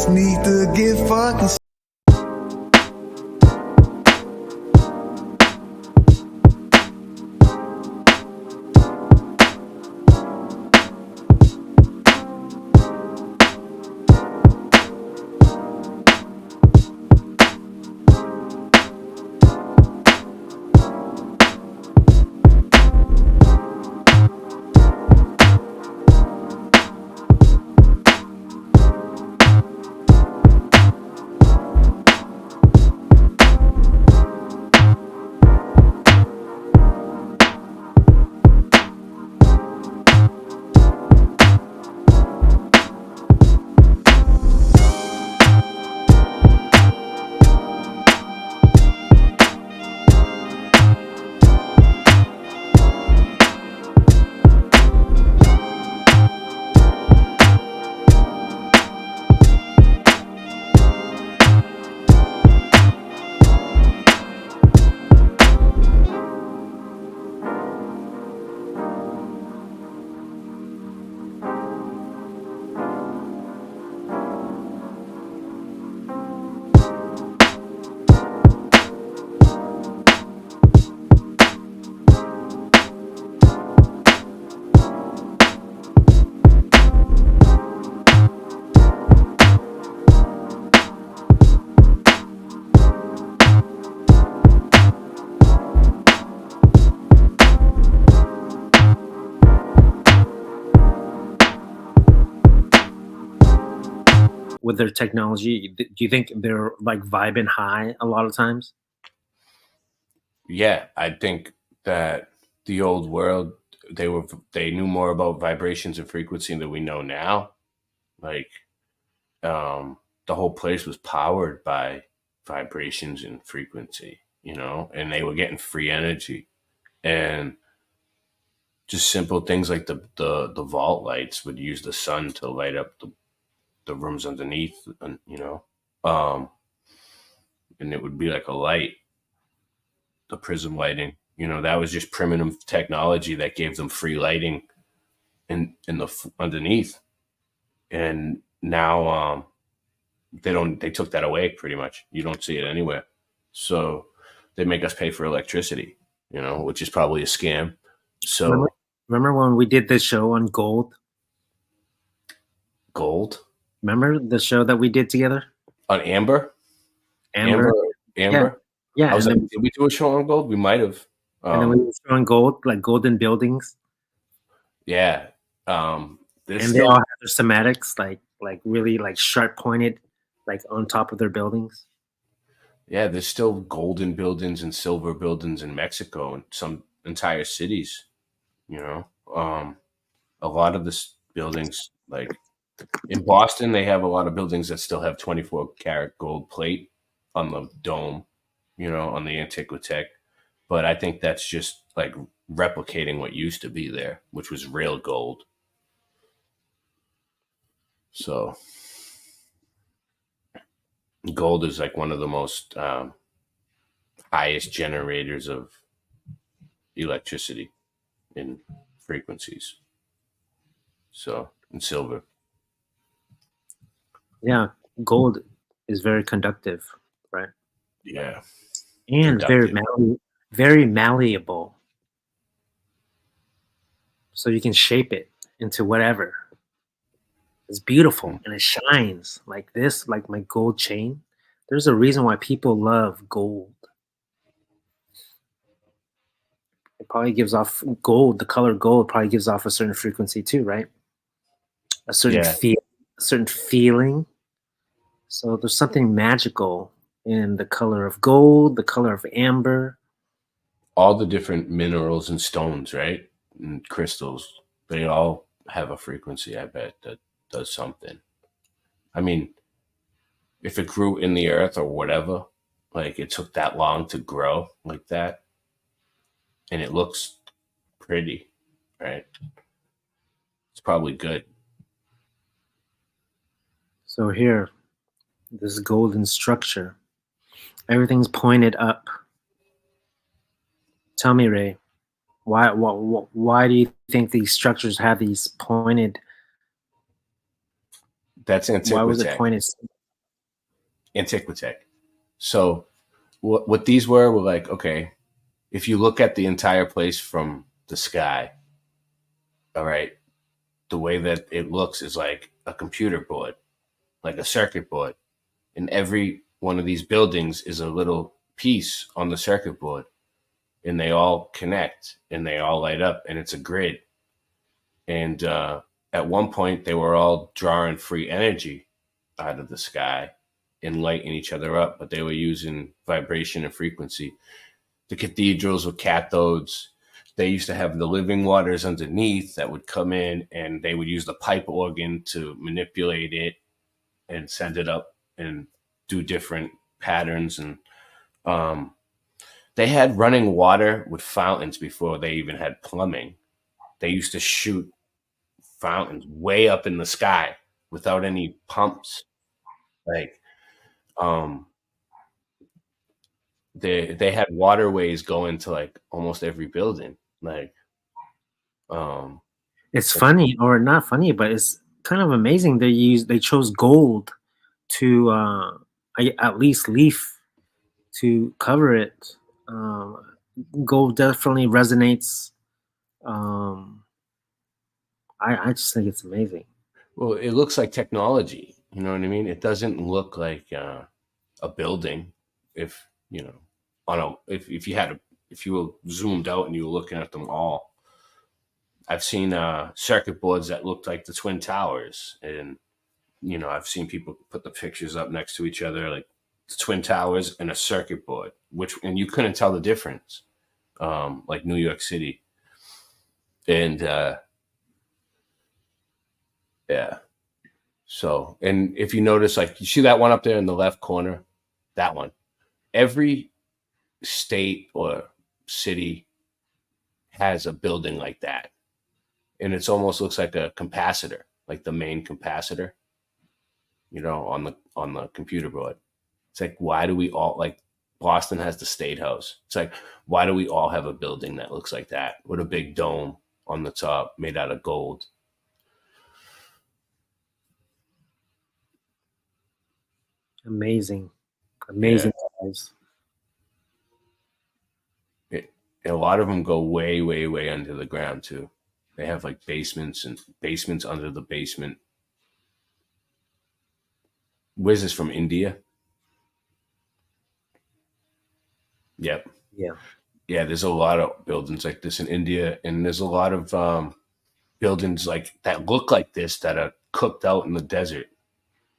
Need to get fucking. With their technology, do you think they're like vibing high a lot of times? Yeah, I think that the old world, they knew more about vibrations and frequency than we know now. Like, the whole place was powered by vibrations and frequency, and they were getting free energy. And just simple things like the vault lights would use the sun to light up the rooms underneath, um, and it would be like a light, the prism lighting. That was just primitive technology that gave them free lighting in the underneath. And now they took that away pretty much. You don't see it anywhere. So they make us pay for electricity, which is probably a scam. Remember, So remember when we did this show on gold? gold Remember the show that we did together? on amber. Amber. Amber. Yeah. I was And like, then, did we do a show on gold? We might have. and then we were showing gold, like golden buildings. Yeah. And they Still, all have their schematics, like really like sharp pointed, like on top of their buildings. yeah, there's still golden buildings and silver buildings in Mexico and some entire cities. A lot of the buildings, like in Boston, they have a lot of buildings that still have 24 karat gold plate on the dome, on the Antiquitech. But I think that's just like replicating what used to be there, which was real gold. So gold is like one of the most highest generators of electricity in frequencies. So, and silver. Yeah, gold is very conductive, right? Yeah. And very malleable. So you can shape it into whatever. It's beautiful and it shines like this, like my gold chain. There's a reason why people love gold. It probably gives off gold. The color gold probably gives off a certain frequency too, right? A certain Yeah. a certain feeling. So there's something magical in the color of gold, the color of amber. All the different minerals and stones, right? And crystals, they all have a frequency, I bet, that does something. I mean, if it grew in the earth or whatever, like it took that long to grow like that, and it looks pretty, right? It's probably good. So here, this golden structure, everything's pointed up. Tell me, Ray, why do you think these structures have these pointed? That's Antiquitech. Why was it pointed? Antiquitech. So what these were like, okay, if you look at the entire place from the sky, all right, the way that it looks is like a computer board, like a circuit board. And every one of these buildings is a little piece on the circuit board. And they all connect and they all light up, and it's a grid. And at one point, they were all drawing free energy out of the sky and lighting each other up, but they were using vibration and frequency. The cathedrals were cathodes. They used to have the living waters underneath that would come in, and they would use the pipe organ to manipulate it and send it up and do different patterns. And they had running water with fountains before they even had plumbing. They used to shoot fountains way up in the sky without any pumps. Like, they had waterways going to like almost every building. Like, it's funny or not funny, but it's kind of amazing they chose gold to at least leaf to cover it. Gold definitely resonates. I just think it's amazing. well, it looks like technology. You know what I mean? It doesn't look like a building. If if you were zoomed out and you were looking at them all, I've seen circuit boards that looked like the Twin Towers, and I've seen people put the pictures up next to each other, like Twin Towers, and a circuit board, and you couldn't tell the difference, like New York City. And yeah. So, and if you notice, like you see that one up there in the left corner, that one, every state or city has a building like that. And it's almost looks like a capacitor, like the main capacitor, on the computer board. It's like, why do we all, like Boston has the State House. It's like, why do we all have a building that looks like that with a big dome on the top made out of gold? Amazing guys. And a lot of them go way, way, way under the ground too. They have like basements and basements under the basement. Where's this from? India? Yep. Yeah. Yeah, there's a lot of buildings like this in India, and there's a lot of buildings like that look like this that are cooked out in the desert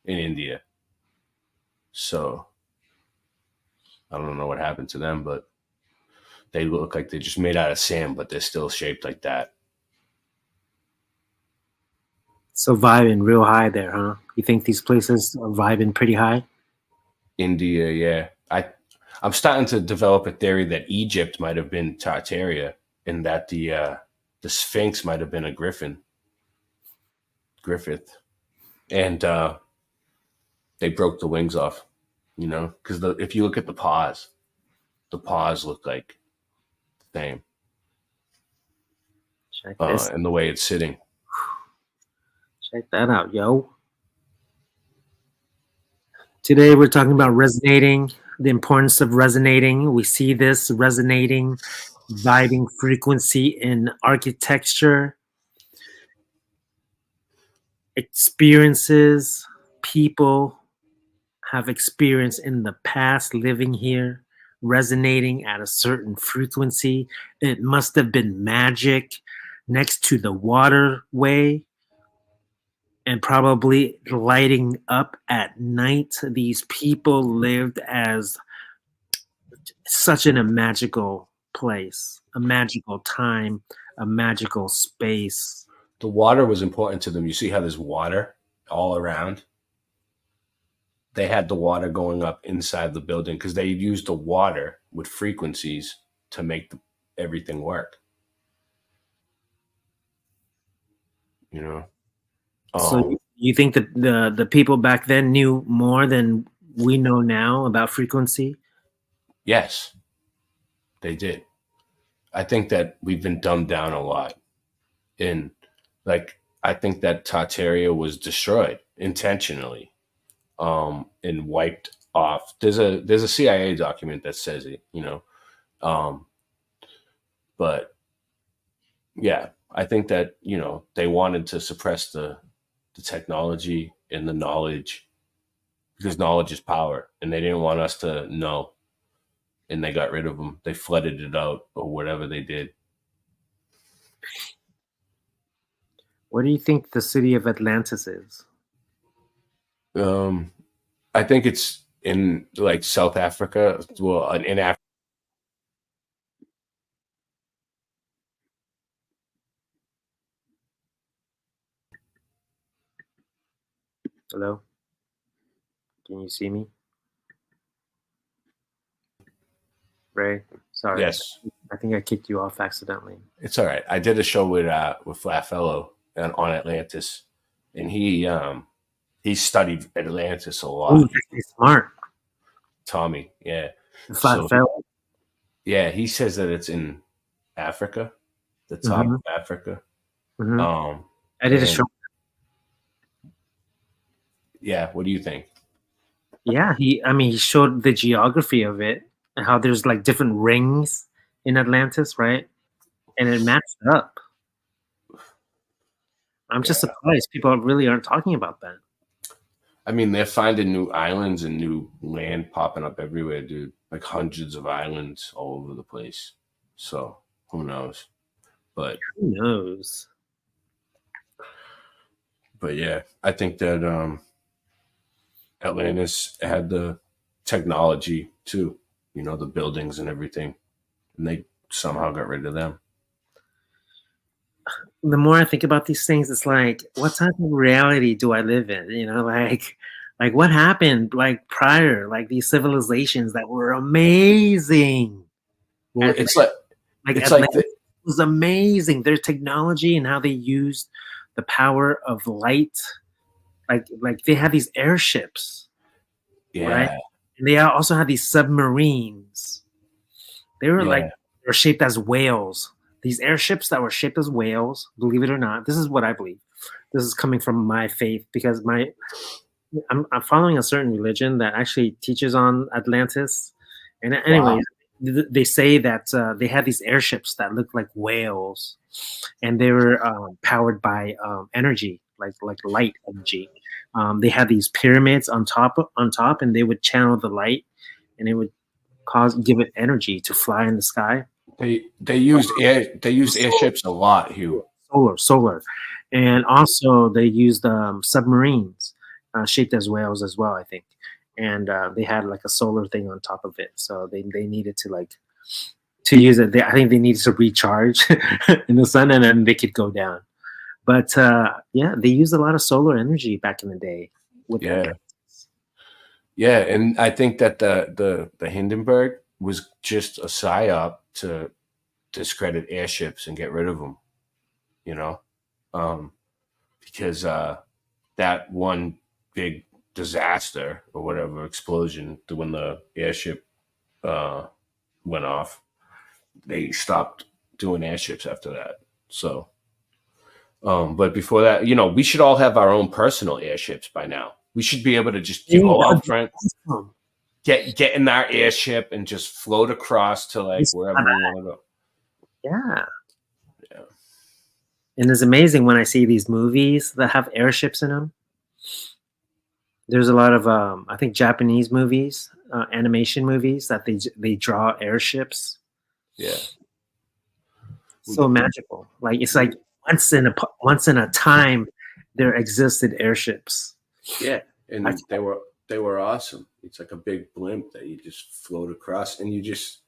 in India. So I don't know what happened to them, but they look like they're just made out of sand, but they're still shaped like that. So vibing real high there, huh? You think these places are vibing pretty high? India, yeah. I'm starting to develop a theory that Egypt might have been Tartaria, and that the Sphinx might have been a Griffith, and they broke the wings off, because if you look at the paws look like the same, Check this. and the way it's sitting. Check that out, yo. Today we're talking about resonating, the importance of resonating. We see this resonating, vibing frequency in architecture, experiences people have experienced in the past living here, resonating at a certain frequency. It must have been magic next to the waterway, and probably lighting up at night. These people lived as such in a magical place, a magical time, a magical space. The water was important to them. You see how there's water all around? They had the water going up inside the building because they used the water with frequencies to make everything work. So you think that the people back then knew more than we know now about frequency? Yes, they did. I think that we've been dumbed down a lot. And I think that Tartaria was destroyed intentionally, and wiped off. There's a CIA document that says it, but yeah, I think that, they wanted to suppress the technology and the knowledge, because knowledge is power, and they didn't want us to know, and they got rid of them. They flooded it out or whatever they did. What do you think the city of Atlantis is? I think it's in like South Africa. Well, in Africa. Hello? Can you see me? Ray? Sorry. Yes. I think I kicked you off accidentally. It's all right. I did a show with Flat Fellow on Atlantis, and he studied Atlantis a lot. Ooh, he's smart. Tommy, yeah. Flat Fellow. Yeah, he says that it's in Africa, the top of Africa. Mm-hmm. I did a show. Yeah, what do you think? Yeah, he showed the geography of it and how there's like different rings in Atlantis, right? And it matched up. I'm just surprised people really aren't talking about that. I mean, they're finding new islands and new land popping up everywhere, dude. Like hundreds of islands all over the place. So who knows? But who knows? But yeah, I think that Atlantis had the technology too. You know, the buildings and everything, and they somehow got rid of them. The more I think about these things, it's like, what type of reality do I live in? You know, like what happened like prior, like these civilizations that were amazing. Well, it's like Atlantis was amazing. Their technology and how they used the power of light. Like they had these airships, right? yeah, And they also had these submarines. They were yeah. they were shaped as whales. These airships that were shaped as whales, believe it or not, this is what I believe. This is coming from my faith because I'm following a certain religion that actually teaches on Atlantis. And anyway, they say that they had these airships that looked like whales, and they were powered by energy, like light energy. They had these pyramids on top, and they would channel the light, and it would give it energy to fly in the sky. They used airships a lot, Hugh. Solar, and also they used submarines shaped as whales as well, I think. And they had like a solar thing on top of it, so they needed to use it. I think they needed to recharge in the sun, and then they could go down. But yeah, they used a lot of solar energy back in the day. Yeah, and I think that the Hindenburg was just a psyop to discredit airships and get rid of them, you know, because that one big disaster or whatever explosion when the airship went off, they stopped doing airships after that. So, but before that, you know, we should all have our own personal airships by now. We should be able to just go out front, get in our airship and just float across to like wherever we want to go. Yeah. And it's amazing when I see these movies that have airships in them. There's a lot of I think Japanese movies, animation movies that they draw airships. Yeah. So magical. Like it's like once in a time there existed airships. Yeah, and they were awesome. It's like a big blimp that you just float across, and you're just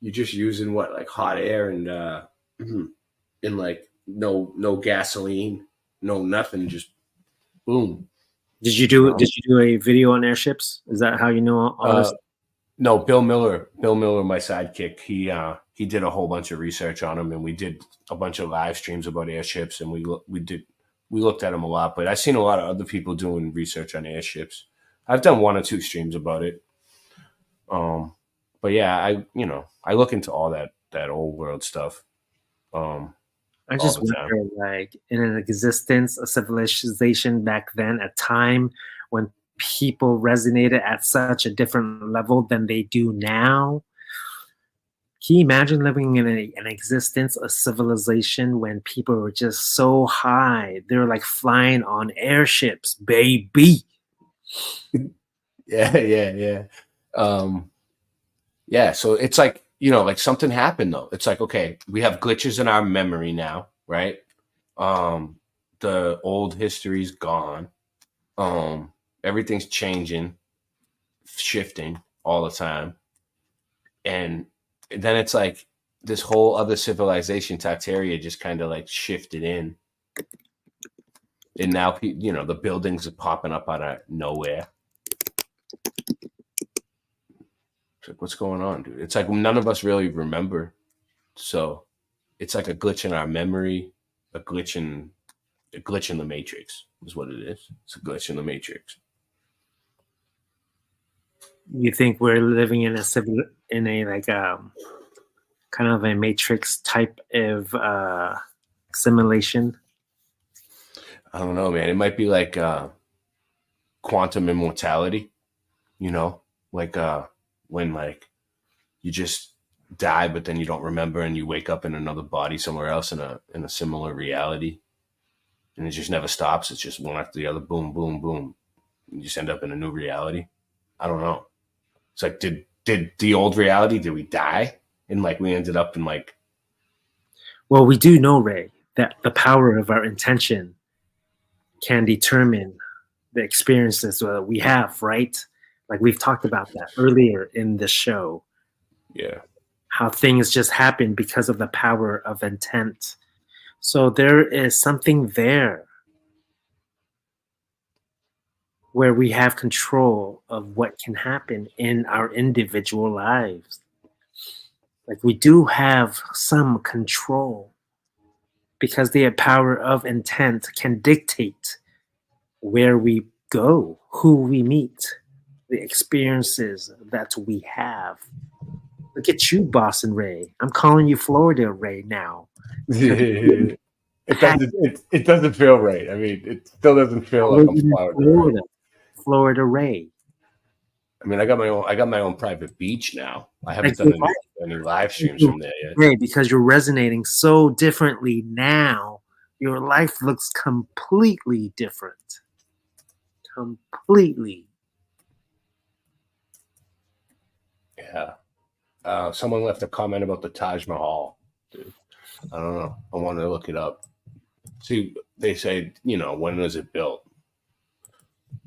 using what, like hot air and and like no gasoline, no nothing, just boom. Did you do a video on airships? Is that how you know all this? No, Bill Miller, my sidekick, he did a whole bunch of research on them, and we did a bunch of live streams about airships, and we looked at them a lot. But I've seen a lot of other people doing research on airships. I've done 1 or 2 streams about it. But yeah, I look into all that old world stuff. I just wonder, like, in an existence, a civilization back then, a time when people resonated at such a different level than they do now. Can you imagine living in an existence, a civilization when people were just so high? They were like flying on airships, baby. Yeah. Yeah, so it's like, you know, like something happened though. It's like, okay, we have glitches in our memory now, right? The old history's gone. Everything's changing, shifting all the time. And then it's like this whole other civilization, Tartaria, just kind of like shifted in. And now, you know, the buildings are popping up out of nowhere. It's like, what's going on, dude? It's like none of us really remember. So it's like a glitch in our memory, a glitch in the matrix is what it is. It's a glitch in the matrix. You think we're living in a like kind of a matrix type of simulation? I don't know, man. It might be like quantum immortality, you know, like when like you just die, but then you don't remember, and you wake up in another body somewhere else in a similar reality, and it just never stops. It's just one after the other, boom, boom, boom. You just end up in a new reality. I don't know. It's like, did the old reality, did we die? And like we ended up in like. Well, we do know, Ray, that the power of our intention can determine the experiences that we have, right? Like we've talked about that earlier in the show, Yeah. how things just happen because of the power of intent. So there is something there where we have control of what can happen in our individual lives. Like we do have some control because the power of intent can dictate where we go, who we meet, the experiences that we have. Look at you, Boston Ray. I'm calling you Florida Ray now. It doesn't feel right. I mean, it still doesn't feel like I'm Florida. Florida, Florida Ray. I mean, I got my own private beach now. I haven't done any live streams from there yet. Ray, because you're resonating so differently now. Your life looks completely different. Completely. Yeah. Someone left a comment about the Taj Mahal. Dude, I don't know. I want to look it up. See, they say, when was it built?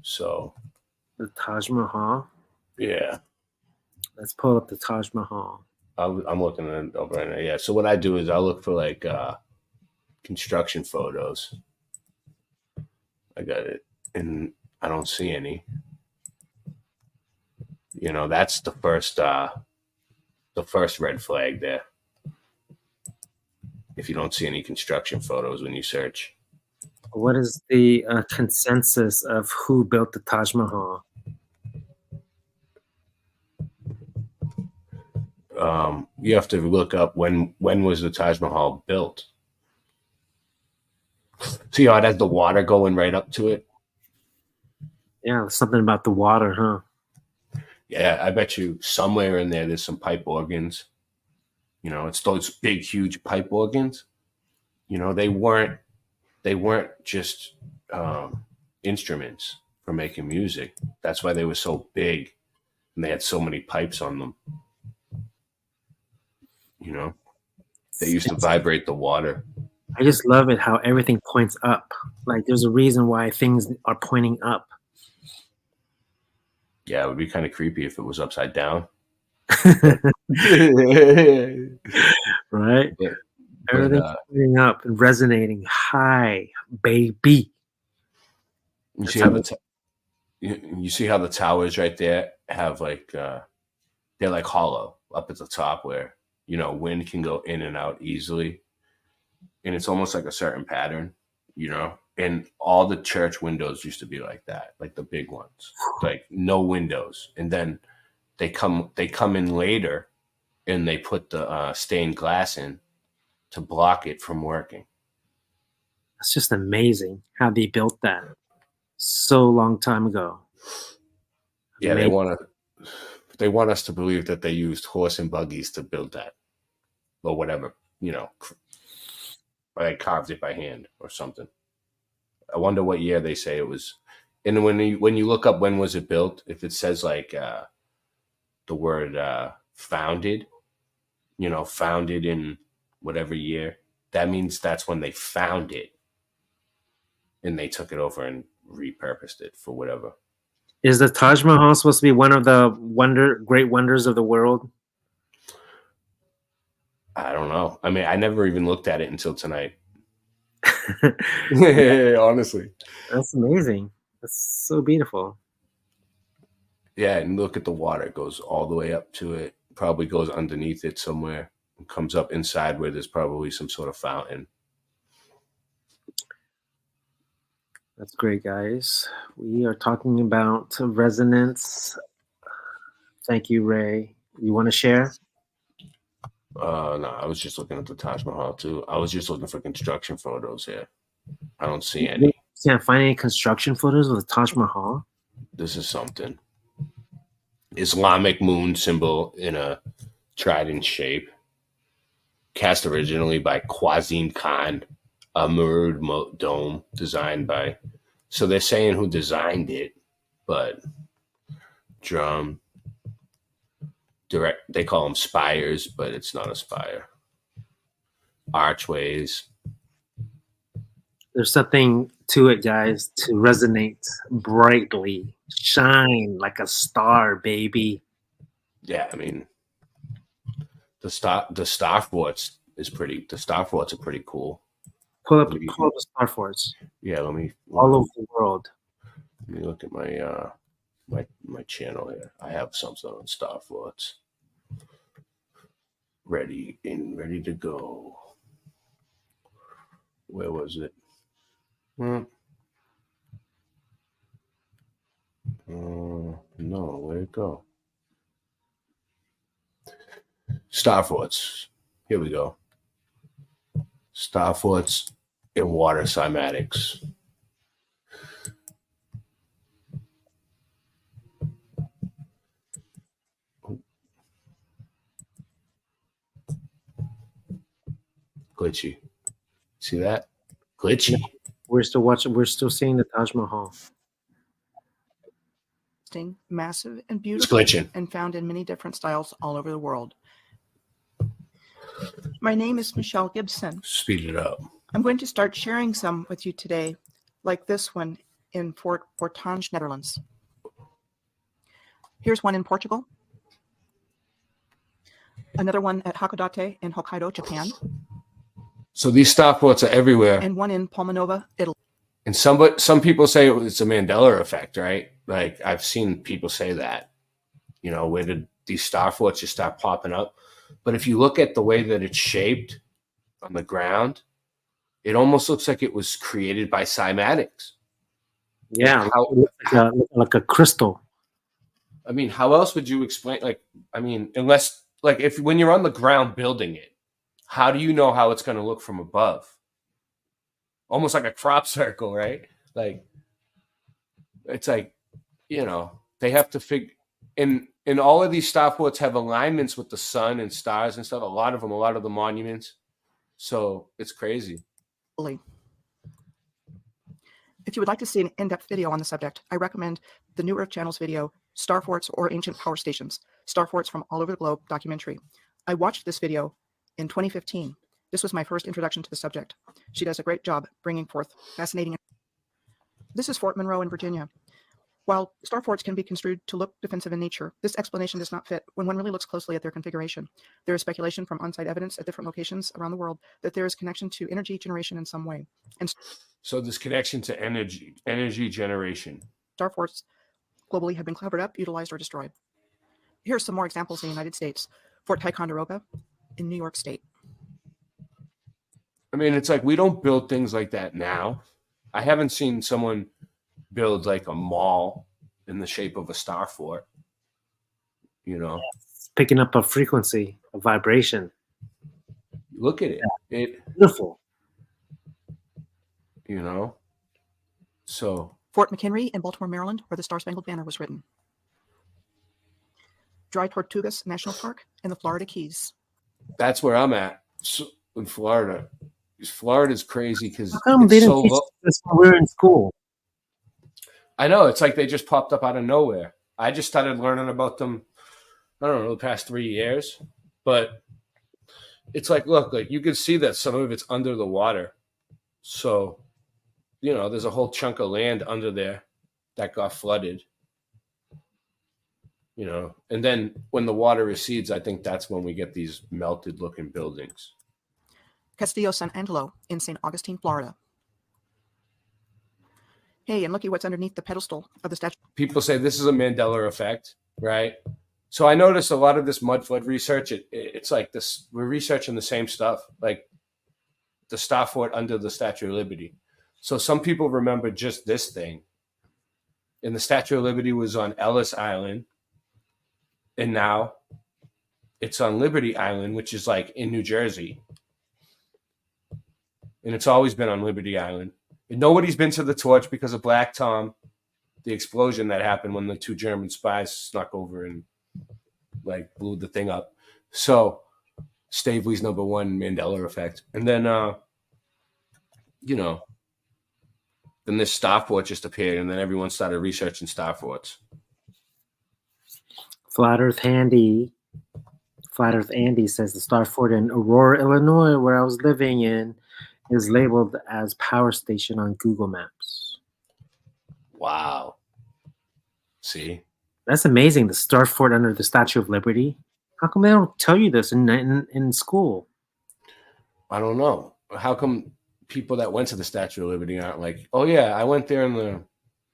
So. The Taj Mahal? Yeah. Let's pull up the Taj Mahal. I'm looking at it over right now. Yeah. So what I do is I look for like construction photos. I got it. And I don't see any. That's the first red flag there. If you don't see any construction photos when you search. What is the consensus of who built the Taj Mahal? You have to look up when was the Taj Mahal built. See how it has the water going right up to it? Yeah, something about the water, huh? Yeah, I bet you somewhere in there's some pipe organs. It's those big, huge pipe organs. They weren't just instruments for making music. That's why they were so big, and they had so many pipes on them. They used to vibrate the water. I just love it how everything points up. Like there's a reason why things are pointing up. Yeah, it would be kind of creepy if it was upside down. Right? Yeah. Everything's pointing up and resonating high, baby. You see how you see how the towers right there have like they're like hollow up at the top where wind can go in and out easily, and it's almost like a certain pattern, and all the church windows used to be like that, like the big ones, like no windows, and then they come in later and they put the stained glass in to block it from working. It's just amazing how they built that so long time ago. Yeah, they want us to believe that they used horse and buggies to build that, or whatever, or they carved it by hand or something. I wonder what year they say it was. And when you look up when was it built, if it says like the word founded, founded in whatever year, that means that's when they found it, and they took it over and repurposed it for whatever. Is the Taj Mahal supposed to be one of the great wonders of the world? I don't know. I mean, I never even looked at it until tonight. Honestly. That's amazing. That's so beautiful. Yeah, and look at the water. It goes all the way up to it. Probably goes underneath it somewhere. And comes up inside where there's probably some sort of fountain. That's great, guys. We are talking about resonance. Thank you, Ray. You want to share? No, I was just looking at the Taj Mahal too. I was just looking for construction photos here. I don't see any. You can't find any construction photos of the Taj Mahal? This is something. Islamic moon symbol in a trident shape. Cast originally by Qasim Khan. A mirrored dome designed by. So they're saying who designed it, but drum. Direct, they call them spires, but it's not a spire. Archways. There's something to it, guys, to resonate brightly, shine like a star, baby. Yeah, I mean, the star forts is pretty. The star forts are pretty cool. Pull up the star forts. Yeah, let me all over the world. Let me look at my my channel here. I have something on star forts. Ready to go. Where was it? No, where'd it go? Star forts. Here we go. Star forts and water cymatics. Glitchy. See that? Glitchy. We're still watching. We're still seeing the Taj Mahal. Massive and It's beautiful, glitching. and found in many different styles all over the world. My name is Michelle Gibson. Speed it up. I'm going to start sharing some with you today, like this one in Fort Fortange, Netherlands. Here's one in Portugal. Another one at Hakodate in Hokkaido, Japan. So these star forts are everywhere. And one in Palmanova, Italy. And some people say it's a Mandela effect, right? Like I've seen people say that. You know, where did these star forts just start popping up? But if you look at the way that it's shaped on the ground, it almost looks like it was created by cymatics. Yeah, like a crystal. I mean, how else would you explain? Like, I mean, unless like if when you're on the ground building it, how do you know how it's going to look from above? Almost like a crop circle, right? Like, it's like, you know, they have to figure. And all of these star forts have alignments with the sun and stars and stuff. A lot of the monuments. So it's crazy. If you would like to see an in-depth video on the subject, I recommend the New Earth Channel's video, Star Forts or Ancient Power Stations, Star Forts from All Over the Globe documentary. I watched this video in 2015. This was my first introduction to the subject. She does a great job bringing forth fascinating. This is Fort Monroe in Virginia. While star forts can be construed to look defensive in nature, this explanation does not fit when one really looks closely at their configuration. There is speculation from on-site evidence at different locations around the world that there is connection to energy generation in some way. And so this connection to energy generation. Star forts globally have been covered up, utilized, or destroyed. Here are some more examples in the United States. Fort Ticonderoga in New York State. I mean, it's like we don't build things like that now. I haven't seen someone build like a mall in the shape of a star fort. You know, it's picking up a frequency, a vibration. Look at it. It beautiful. You know, so Fort McHenry in Baltimore, Maryland, where the Star Spangled Banner was written. Dry Tortugas National Park in the Florida Keys. That's where I'm at in Florida. Florida's crazy because they didn't teach us when we were in school? I know, it's like they just popped up out of nowhere. I just started learning about them, I don't know, the past 3 years. But it's like, look, like you can see that some of it's under the water. So, you know, there's a whole chunk of land under there that got flooded. You know, and then when the water recedes, I think that's when we get these melted looking buildings. Castillo San Angelo in St. Augustine, Florida. Hey, and looky what's underneath the pedestal of the statue. People say this is a Mandela effect, right? So I noticed a lot of this mud flood research, it's like this, we're researching the same stuff, like the star fort under the Statue of Liberty. So some people remember just this thing. And the Statue of Liberty was on Ellis Island. And now it's on Liberty Island, which is like in New Jersey. And it's always been on Liberty Island. And nobody's been to the torch because of Black Tom, the explosion that happened when the 2 German spies snuck over and like blew the thing up. So Stavely's number 1 Mandela effect. And then, you know, then this star fort just appeared and then everyone started researching star forts. Flat Earth Andy says the star fort in Aurora, Illinois, where I was living in, is labeled as power station on Google Maps. Wow. See? That's amazing. The star fort under the Statue of Liberty. How come they don't tell you this in school? I don't know. How come people that went to the Statue of Liberty aren't like, oh yeah, I went there in the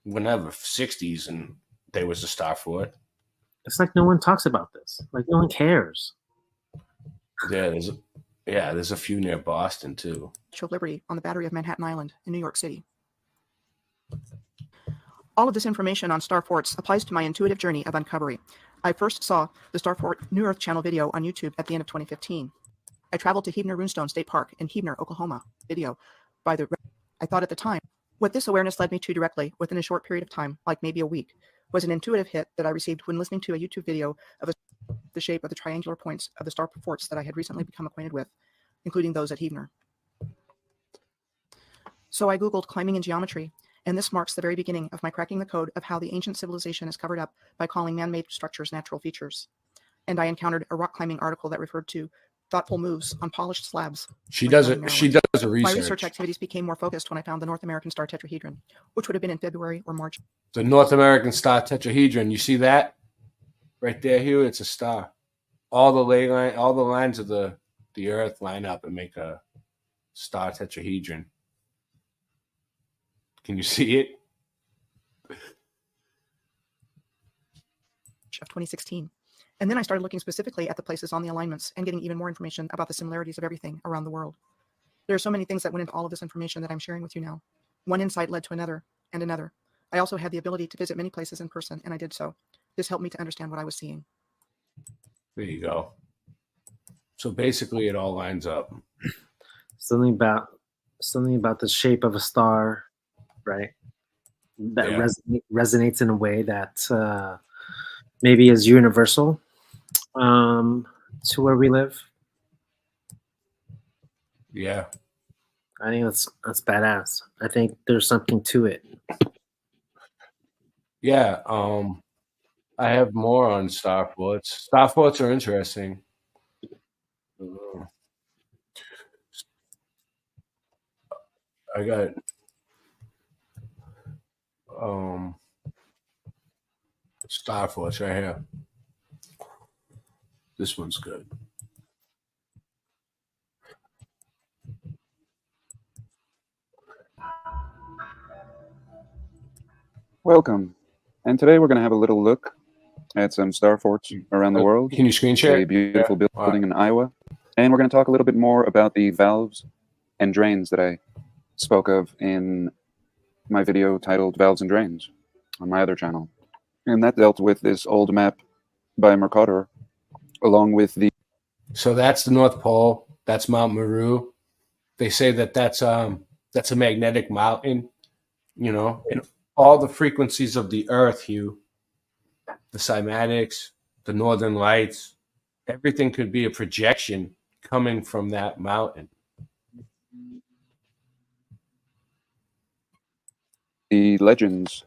whenever 60s and there was a star fort. It's like no one talks about this. Like no one cares. Yeah, there's a few near Boston too. Statue of Liberty on the Battery of Manhattan Island in New York City. All of this information on star forts applies to my intuitive journey of uncovery. I first saw the Star Fort New Earth Channel video on YouTube at the end of 2015. I traveled to Huebner Runestone State Park in Huebner, Oklahoma. Video by the. I thought at the time, what this awareness led me to directly within a short period of time, like maybe a week, was an intuitive hit that I received when listening to a YouTube video of the shape of the triangular points of the star forts that I had recently become acquainted with, including those at Huebner. So I Googled climbing in geometry, and this marks the very beginning of my cracking the code of how the ancient civilization is covered up by calling man-made structures natural features. And I encountered a rock climbing article that referred to thoughtful moves on polished slabs. She does a research. My research activities became more focused when I found the North American star tetrahedron, which would have been in February or March. The North American star tetrahedron. You see that right there, Hugh? It's a star. All the lines of the Earth line up and make a star tetrahedron. Can you see it? Of 2016. And then I started looking specifically at the places on the alignments and getting even more information about the similarities of everything around the world. There are so many things that went into all of this information that I'm sharing with you now. One insight led to another and another. I also had the ability to visit many places in person, and I did so. This helped me to understand what I was seeing. There you go. So basically it all lines up. Something about the shape of a star, right? That resonates in a way that maybe is universal to where we live. Yeah. I think that's badass. I think there's something to it. Yeah. I have more on star forts. Star forts are interesting. I got star forts right here. This one's good. Welcome. And today we're going to have a little look at some star forts around the world. Can you screen share? A beautiful building in Iowa. And we're going to talk a little bit more about the valves and drains that I spoke of in my video titled Valves and Drains on my other channel. And that dealt with this old map by Mercator, along with the... So that's the North Pole. That's Mount Meru. They say that that's a magnetic mountain, you know, and all the frequencies of the Earth, Hugh, the cymatics, the northern lights, everything could be a projection coming from that mountain. The legends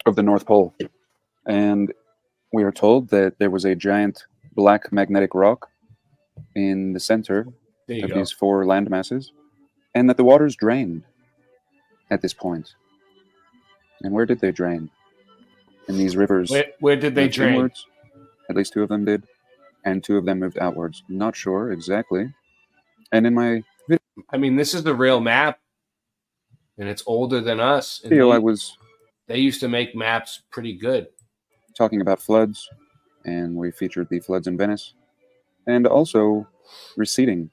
of the North Pole. And we are told that there was a giant black magnetic rock in the center of these four land masses, and that the waters drained at this point. And where did they drain? In these rivers. Where did they drain? Inwards. At least two of them did, and two of them moved outwards. Not sure exactly. And in my video, I mean, this is the real map, and it's older than us. And they used to make maps pretty good. Talking about floods, and we featured the floods in Venice, and also receding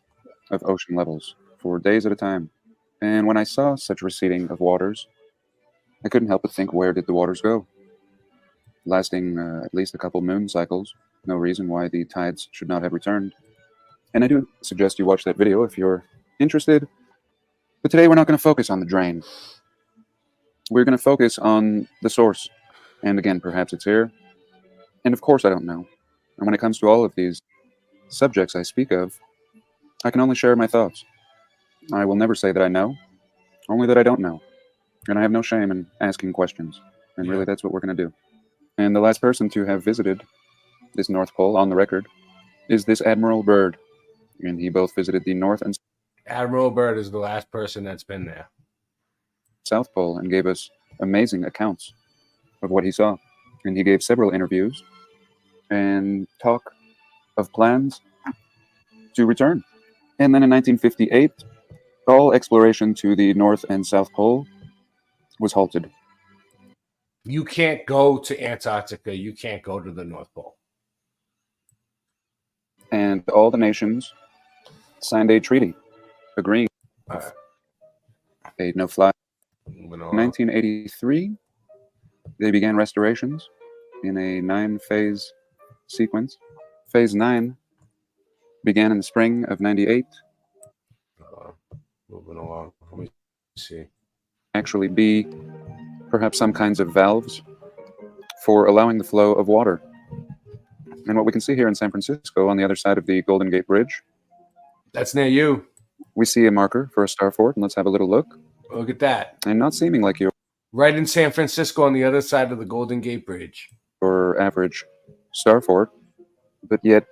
of ocean levels for days at a time. And when I saw such receding of waters, I couldn't help but think, where did the waters go? Lasting at least a couple moon cycles, no reason why the tides should not have returned. And I do suggest you watch that video if you're interested. But today we're not going to focus on the drain. We're going to focus on the source. And again, perhaps it's here. And of course I don't know. And when it comes to all of these subjects I speak of, I can only share my thoughts. I will never say that I know, only that I don't know. And I have no shame in asking questions. And really, that's what we're going to do. And the last person to have visited this North Pole on the record is this Admiral Byrd. And he both visited the North and Admiral Byrd is the last person that's been there. South Pole and gave us amazing accounts of what he saw. And he gave several interviews and talk of plans to return. And then in 1958, all exploration to the North and South Pole was halted. You can't go to Antarctica. You can't go to the North Pole. And all the nations signed a treaty agreeing a no-fly. In 1983, they began restorations in a 9-phase sequence. Phase 9 began in the spring of 98. Moving along. Let me see. Actually be perhaps some kinds of valves for allowing the flow of water. And what we can see here in San Francisco on the other side of the Golden Gate Bridge. That's near you. We see a marker for a star fort, and let's have a little look. Look at that. And not seeming like your Right in San Francisco on the other side of the Golden Gate Bridge. or average star fort, but yet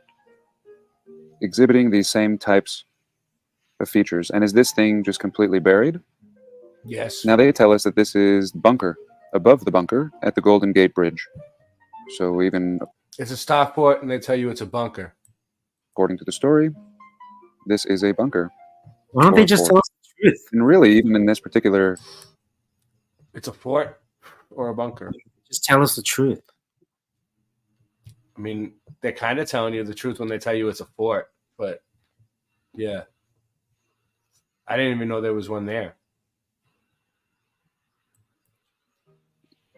exhibiting these same types of features. And is this thing just completely buried? Yes. Now they tell us that this is bunker, above the bunker at the Golden Gate Bridge. So even It's a star fort, and they tell you it's a bunker. according to the story, this is a bunker. Why don't or they a just fort. tell us the truth? And really, even in this particular, It's a fort or a bunker. Just tell us the truth. I mean, they're kind of telling you the truth when they tell you it's a fort, but yeah. I didn't even know there was one there.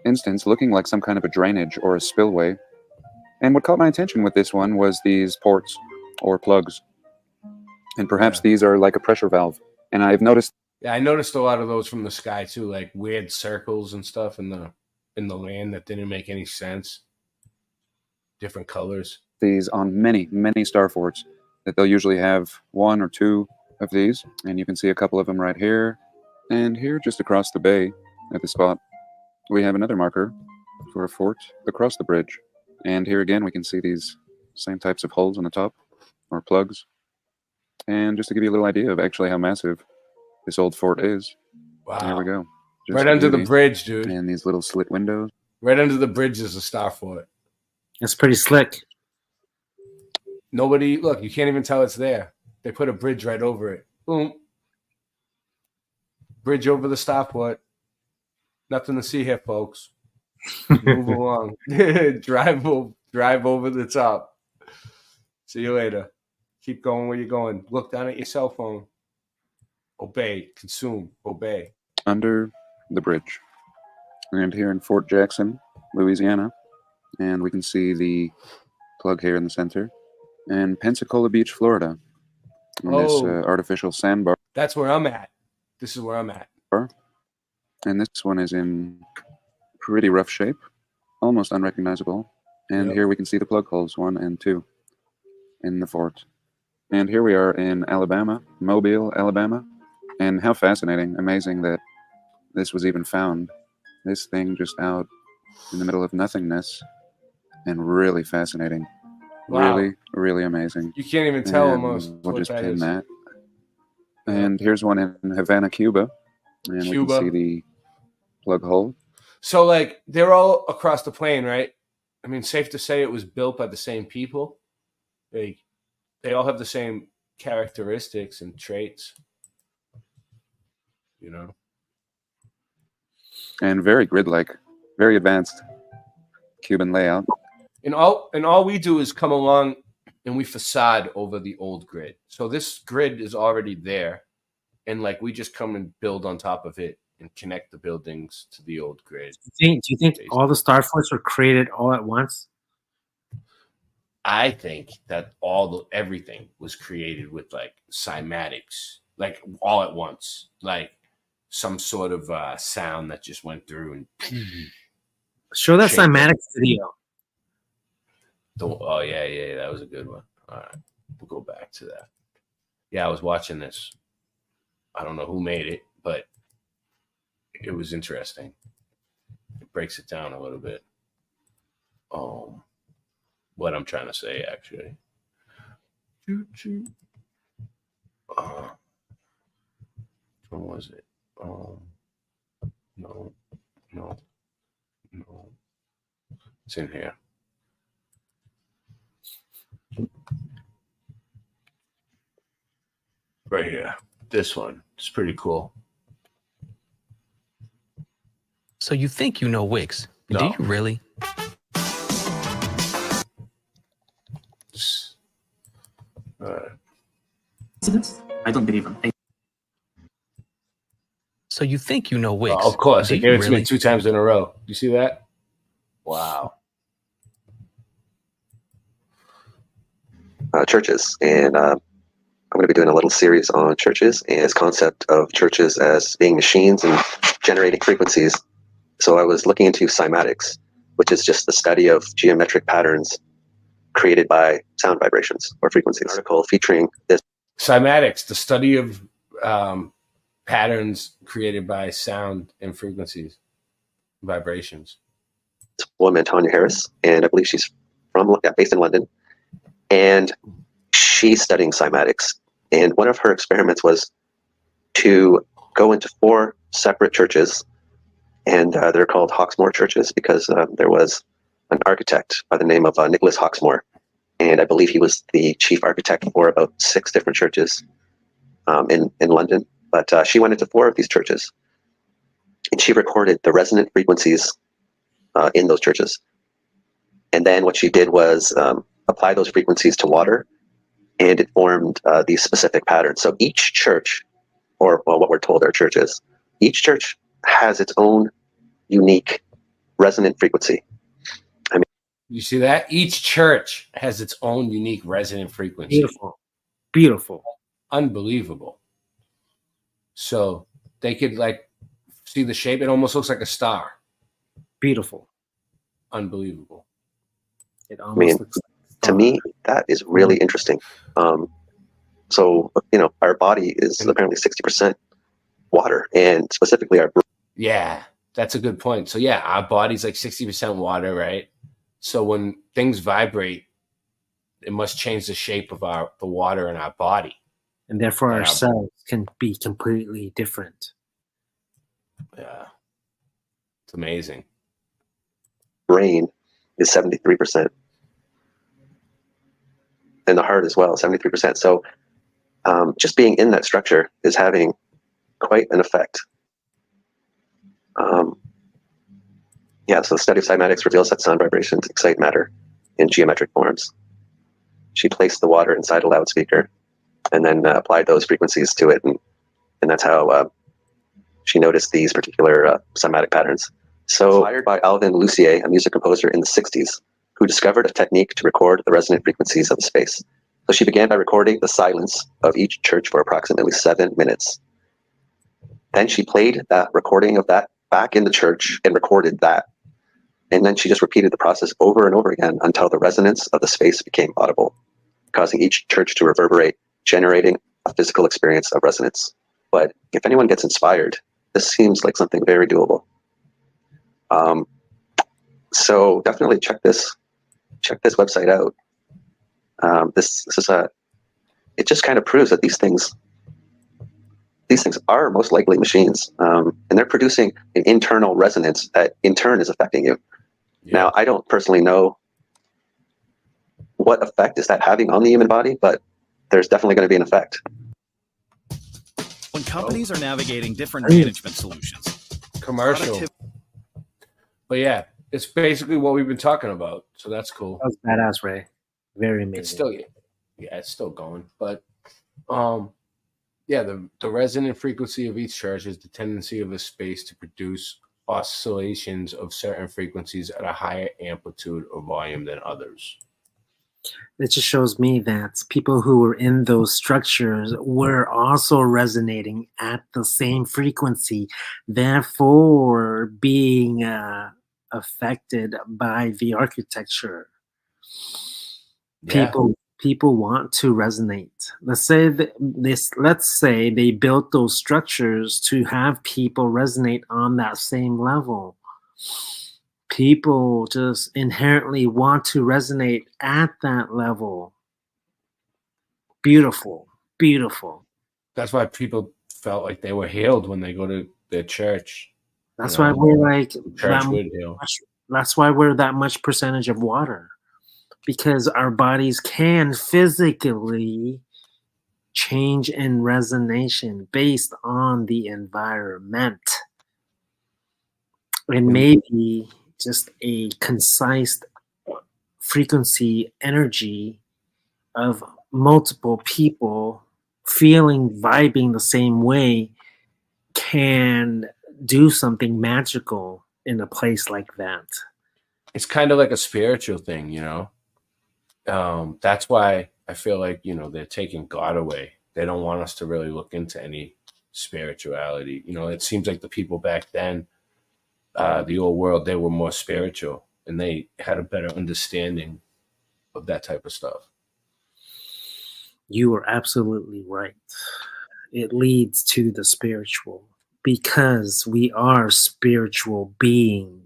instance looking like some kind of a drainage or a spillway. And what caught my attention with this one was these ports or plugs. And perhaps these are like a pressure valve. And I've noticed. Yeah, I noticed a lot of those from the sky too, like weird circles and stuff in the land that didn't make any sense. Different colors. These on many, many star forts that they'll usually have one or two of these. And you can see a couple of them right here. And here just across the bay at the spot, we have another marker for a fort across the bridge. And here again, we can see these same types of holes on the top or plugs. And just to give you a little idea of actually how massive this old fort is. Wow. There we go. Just Right under the bridge, dude. And these little slit windows. Right under the bridge is a star fort. That's pretty slick. Nobody, look, you can't even tell it's there. They put a bridge right over it. Boom. Bridge over the starport. Nothing to see here, folks. Move along. Drive over the top. See you later. Keep going where you're going. Look down at your cell phone. Obey. Consume. Obey. Under the bridge. And here in Fort Jackson, Louisiana. And we can see the plug here in the center. And Pensacola Beach, Florida. And this artificial sandbar. That's where I'm at. This is where I'm at. And this one is in pretty rough shape. Almost unrecognizable. And here we can see the plug holes, 1 and 2, in the fort. And here we are in Alabama, Mobile, Alabama. And how fascinating, amazing that this was even found. This thing just out in the middle of nothingness. And really fascinating. Wow. Really, really amazing. You can't even tell And almost we'll what just that pin is. that. And here's one in Havana, Cuba. And we Cuba. can see the plug hole. So, like, they're all across the plane, right? I mean, safe to say it was built by the same people. They all have the same characteristics and traits. You know? And very grid-like, very advanced Cuban layout. And all we do is come along and we facade over the old grid. So this grid is already there. And like we just come and build on top of it and connect the buildings to the old grid. Do you think all the star forts were created all at once? I think that everything was created with like cymatics, like all at once, like some sort of sound that just went through and Show that Shake it. cymatics video. Oh yeah, that was a good one. All right, we'll go back to that. Yeah, I was watching this. I don't know who made it, but it was interesting. It breaks it down a little bit. What I'm trying to say, actually. What was it? No. No. It's in here. Right here. This one. It's pretty cool. So you think you know Wix? No. Do you really? All right. I don't believe him. So you think you know Wix? Oh, of course. Do I you gave it to really? me 2 times in a row. You see that? Wow. Churches, and I'm going to be doing a little series on churches and this concept of churches as being machines and generating frequencies. So I was looking into cymatics, which is just the study of geometric patterns created by sound vibrations or frequencies. An article featuring this. Cymatics, the study of patterns created by sound and frequencies, vibrations. Woman, Tanya Harris, and I believe she's based in London, and she's studying cymatics. And one of her experiments was to go into 4 separate churches, and they're called Hawksmoor churches because there was an architect by the name of Nicholas Hawksmoor, and I believe he was the chief architect for about 6 different churches in London. But she went into 4 of these churches, and she recorded the resonant frequencies in those churches. And then what she did was apply those frequencies to water, and it formed these specific patterns. So each church, or what we're told are churches, each church has its own unique resonant frequency. I mean, you see that? Each church has its own unique resonant frequency. Beautiful. Beautiful. Unbelievable. So they could like see the shape. It almost looks like a star. Beautiful. Unbelievable. It almost looks to me, that is really interesting. So, our body is apparently 60% water, and specifically our brain. Yeah, that's a good point. So yeah, our body's like 60% water, right? So when things vibrate, it must change the shape of the water in our body. And therefore our cells can be completely different. Yeah. It's amazing. Brain is 73%. And the heart as well, 73%. So just being in that structure is having quite an effect. So the study of cymatics reveals that sound vibrations excite matter in geometric forms. She placed the water inside a loudspeaker and then applied those frequencies to it. And that's how she noticed these particular cymatic patterns. So inspired by Alvin Lucier, a music composer in the 60s, who discovered a technique to record the resonant frequencies of space. So she began by recording the silence of each church for approximately 7 minutes. Then she played that recording of that back in the church and recorded that. And then she just repeated the process over and over again until the resonance of the space became audible, causing each church to reverberate, generating a physical experience of resonance. But if anyone gets inspired, this seems like something very doable. So definitely check this website out. It just kind of proves that these things are most likely machines, and they're producing an internal resonance that in turn is affecting you. Yeah. Now, I don't personally know what effect is that having on the human body, but there's definitely going to be an effect. When companies are navigating different management solutions. Commercial. But yeah, it's basically what we've been talking about. So that's cool. That was badass, Ray. Very amazing. It's still, it's still going. But the resonant frequency of each church is the tendency of a space to produce oscillations of certain frequencies at a higher amplitude or volume than others. It just shows me that people who were in those structures were also resonating at the same frequency, therefore being affected by the architecture. Yeah. People want to resonate. Let's say they built those structures to have people resonate on that same level. People just inherently want to resonate at that level. Beautiful. Beautiful. That's why people felt like they were healed when they go to their church. That's You why know, we're like that Churchwood Hill. much. That's why we're that much percentage of water, because our bodies can physically change in resonation based on the environment. And maybe just a concise frequency energy of multiple people feeling, vibing the same way can do something magical in a place like that. It's kind of like a spiritual thing, you know. That's why I feel like, you know, they're taking God away. They don't want us to really look into any spirituality. You know, it seems like the people back then, the old world, they were more spiritual and they had a better understanding of that type of stuff. You are absolutely right. It leads to the spiritual because we are spiritual beings.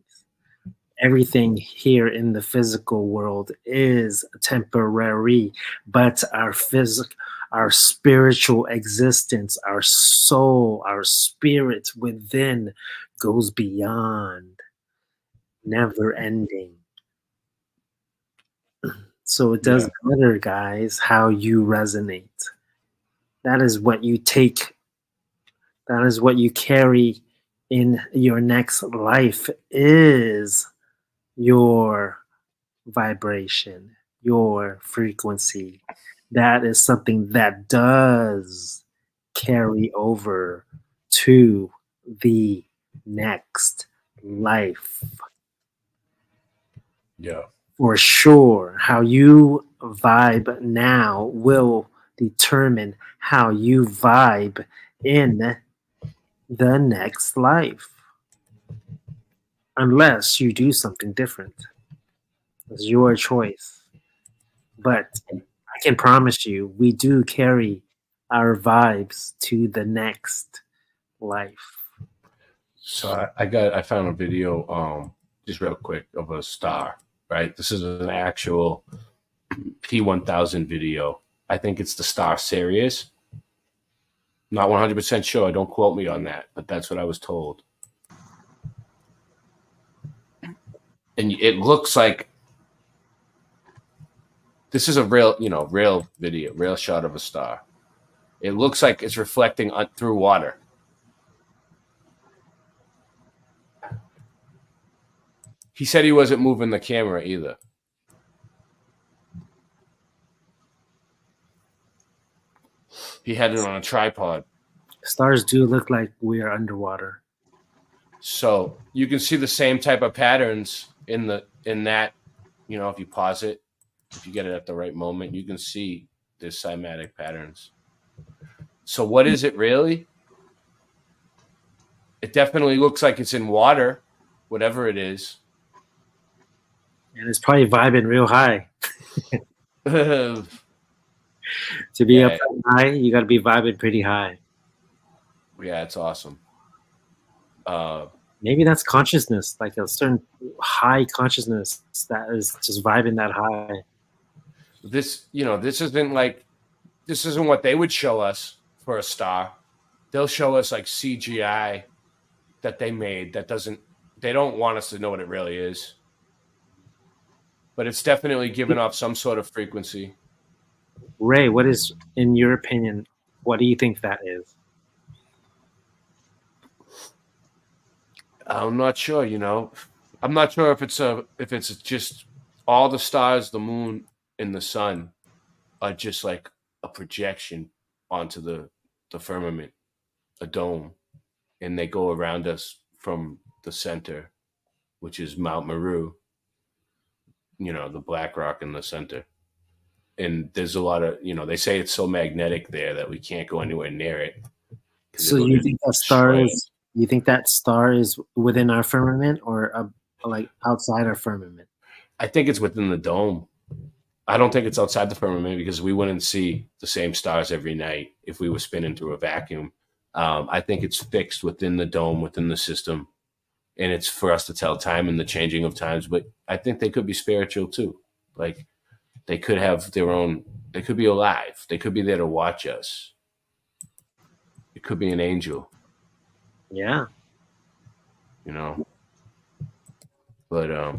Everything here in the physical world is temporary, but our spiritual existence, our soul, our spirit within goes beyond, never ending. So it doesn't matter, guys, how you resonate. That is what you take. That is what you carry in your next life is your vibration, your frequency. That is something that does carry over to the next life. Yeah. For sure, how you vibe now will determine how you vibe in the next life. Unless you do something different. It's your choice. But I can promise you, we do carry our vibes to the next life. So I found a video, just real quick, of a star, right? This is an actual P1000 video. I think it's the star Sirius. Not 100% sure. Don't quote me on that, but that's what I was told. And it looks like this is a real, you know, real video, real shot of a star. It looks like it's reflecting through water. He said he wasn't moving the camera either. He had it on a tripod. Stars do look like we are underwater. So you can see the same type of patterns in that, you know, if you pause it, if you get it at the right moment, you can see there's cymatic patterns. So what is it really? It definitely looks like it's in water, whatever it is. And it's probably vibing real high. To be up that high, you got to be vibing pretty high. Yeah, it's awesome. Maybe that's consciousness, like a certain high consciousness that is just vibing that high. This, you know, this isn't what they would show us for a star. They'll show us like CGI that they made they don't want us to know what it really is. But it's definitely giving off some sort of frequency. Ray, what is, in your opinion, what do you think that is? I'm not sure, you know. I'm not sure if it's just all the stars, the moon, and the sun are just like a projection onto the firmament, a dome, and they go around us from the center, which is Mount Meru, you know, the black rock in the center. And there's a lot of, you know, they say it's so magnetic there that we can't go anywhere near it. So you think that star is within our firmament or like outside our firmament? I think it's within the dome. I don't think it's outside the firmament because we wouldn't see the same stars every night if we were spinning through a vacuum. I think it's fixed within the dome, within the system, and it's for us to tell time and the changing of times. But I think they could be spiritual too. Like they could have their own, they could be alive. They could be there to watch us. It could be an angel. Yeah. you know. But I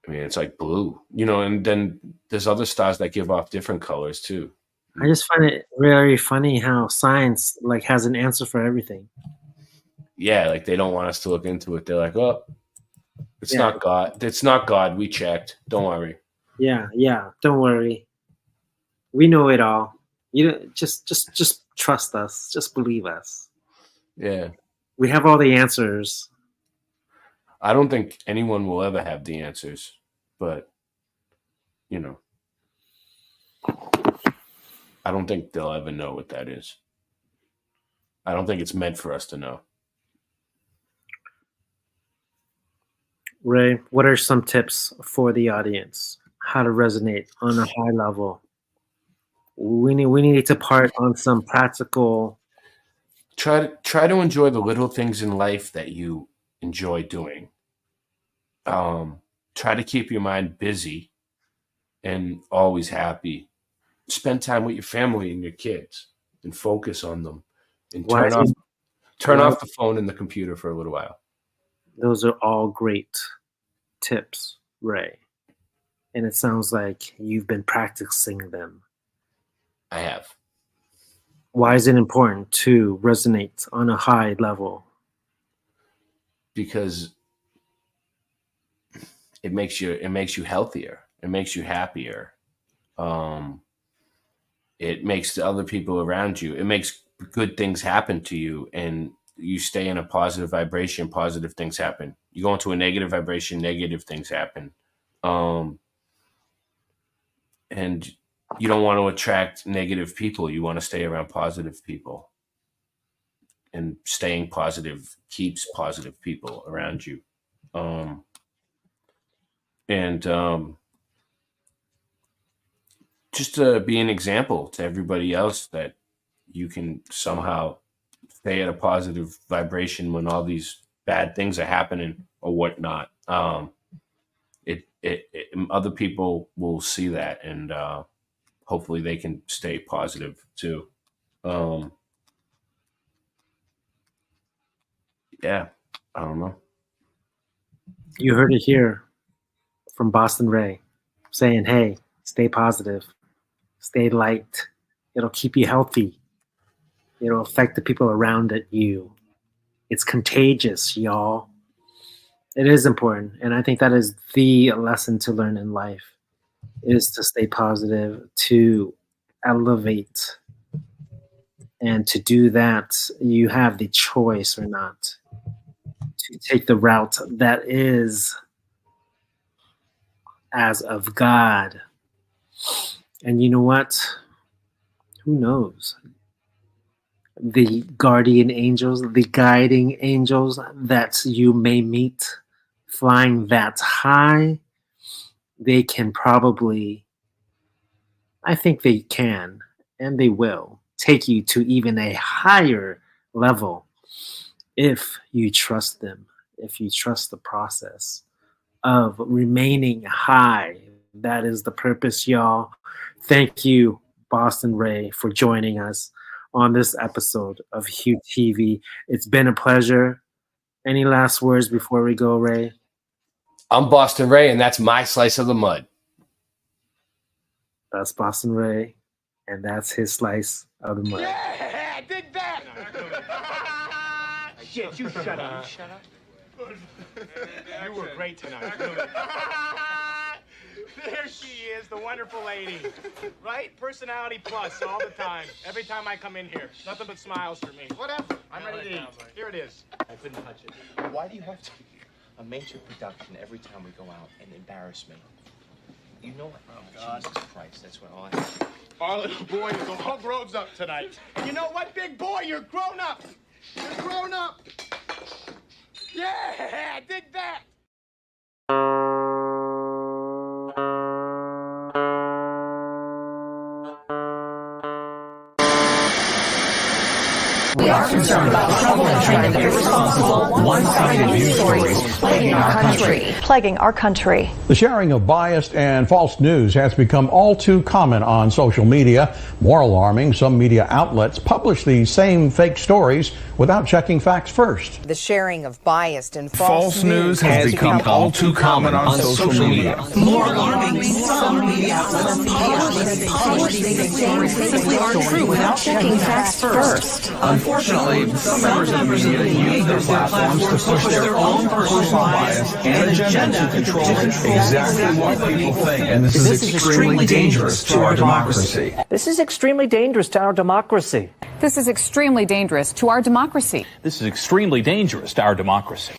mean, it's like blue, you know, and then there's other stars that give off different colors too. I just find it very funny how science like has an answer for everything. Yeah, like they don't want us to look into it. They're like, oh, it's Yeah. not God. It's not God. We checked. Don't worry. Yeah, yeah. Don't worry. We know it all. You know, just trust us. Just believe us. Yeah. We have all the answers. I don't think anyone will ever have the answers, but you know, I don't think they'll ever know what that is. I don't think it's meant for us to know. Ray, what are some tips for the audience? How to resonate on a high level? We need to part on some practical. Try to enjoy the little things in life that you enjoy doing. Try to keep your mind busy and always happy. Spend time with your family and your kids and focus on them. And turn off the phone and the computer for a little while. Those are all great tips, Ray. And it sounds like you've been practicing them. I have. Why is it important to resonate on a high level? Because it makes you healthier. It makes you happier. It makes the other people around you. It makes good things happen to you, and you stay in a positive vibration. Positive things happen. You go into a negative vibration. Negative things happen. And you don't want to attract negative people. You want to stay around positive people. And staying positive keeps positive people around you. Just to be an example to everybody else that you can somehow stay at a positive vibration when all these bad things are happening or whatnot. Other people will see that, and hopefully they can stay positive too. Yeah, I don't know. You heard it here from Boston Ray saying, hey, stay positive, stay light. It'll keep you healthy. It'll affect the people around you. It's contagious, y'all. It is important. And I think that is the lesson to learn in life, is to stay positive, to elevate. And to do that, you have the choice or not to take the route that is as of God. And you know what? Who knows? The guardian angels, the guiding angels that you may meet flying that high, they can probably, I think they can, and they will take you to even a higher level if you trust them, if you trust the process of remaining high. That is the purpose, y'all. Thank you, Boston Ray, for joining us on this episode of Hieu TV. It's been a pleasure. Any last words before we go, Ray? I'm Boston Ray, and that's my slice of the mud. That's Boston Ray, and that's his slice of the mud. Yeah, dig that! Shit, you shut up. You shut up. You were great tonight. There she is, the wonderful lady. Right? Personality plus all the time. Every time I come in here. Nothing but smiles for me. Whatever. I'm ready to eat. Here it is. I couldn't touch it. Why do you have to a major production every time we go out and embarrass me? You know what? Oh, Jesus Christ, that's what all I have. Our little boy is all grown up tonight. You know what, big boy? You're grown up. You're grown up. Yeah, dig that. We are concerned about troubling and irresponsible, one-sided news stories plaguing our country. The sharing of biased and false news has become all too common on social media. More alarming, some media outlets publish these same fake stories without checking facts first. The sharing of biased and False news has become all too common on social media. More alarming, some media outlets publish things that simply aren't true without checking facts first. Unfortunately, some members of the media use their platforms to push their own personal bias and agenda to control exactly what people think. And this is extremely dangerous to our democracy. This is extremely dangerous to our democracy. This is extremely dangerous to our democracy. This is extremely dangerous to our democracy.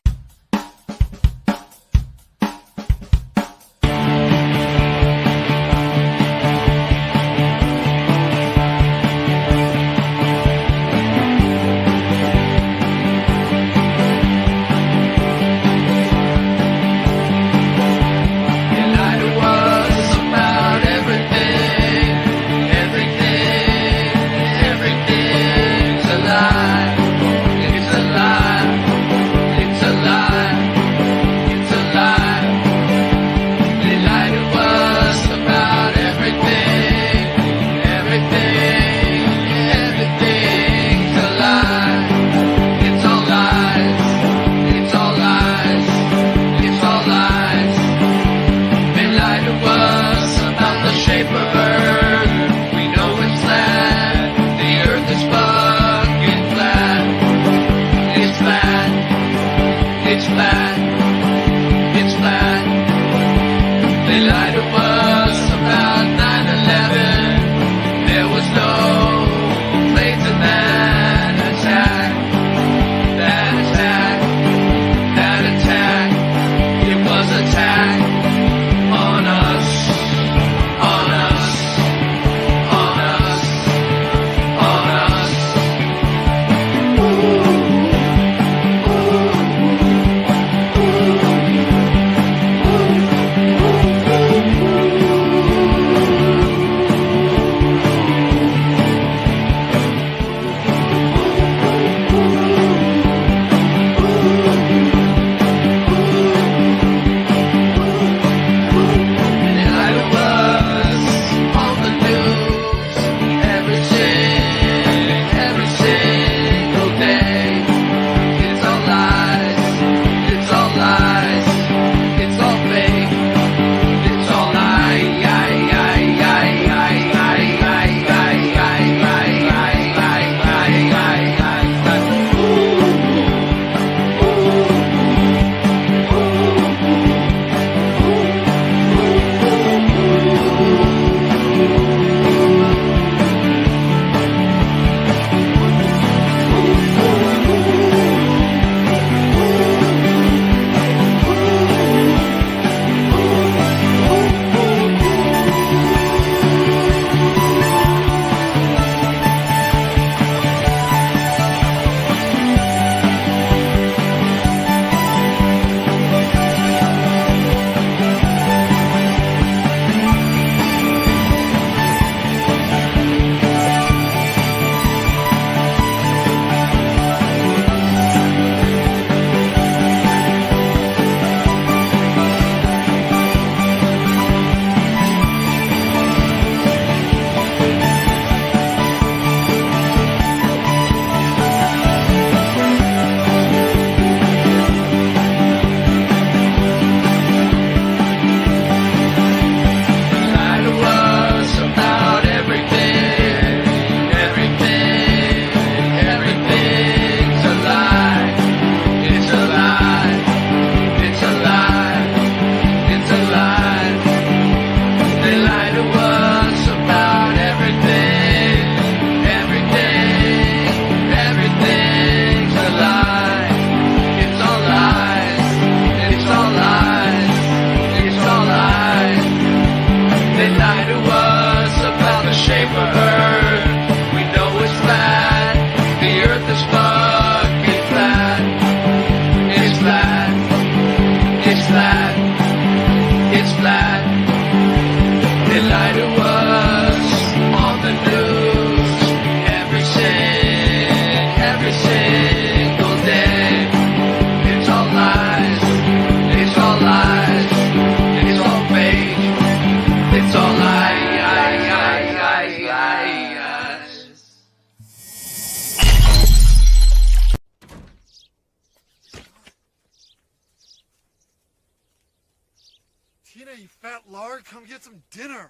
Tina, you fat lard, come get some dinner.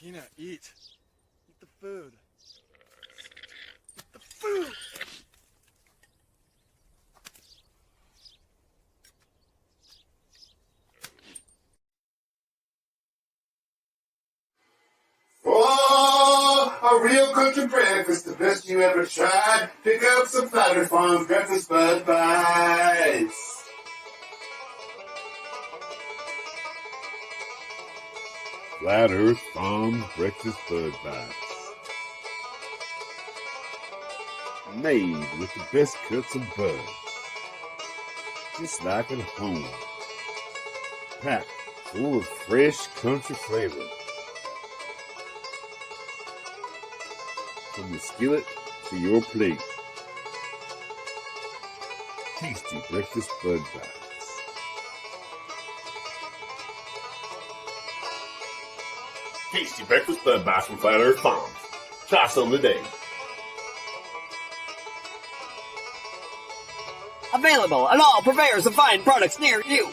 Tina, eat. Eat the food. Eat the food! Oh, a real country breakfast, the best you ever tried. Pick up some Flatter Farm breakfast bud bites. Flat Earth Farm breakfast bud bites. Made with the best cuts of bud. Just like at home. Packed full of fresh country flavor. From the skillet to your plate. Tasty breakfast bud bites. Tasty breakfast bud bites from Flat Earth Farms. Try some today. Available at all purveyors of fine products near you.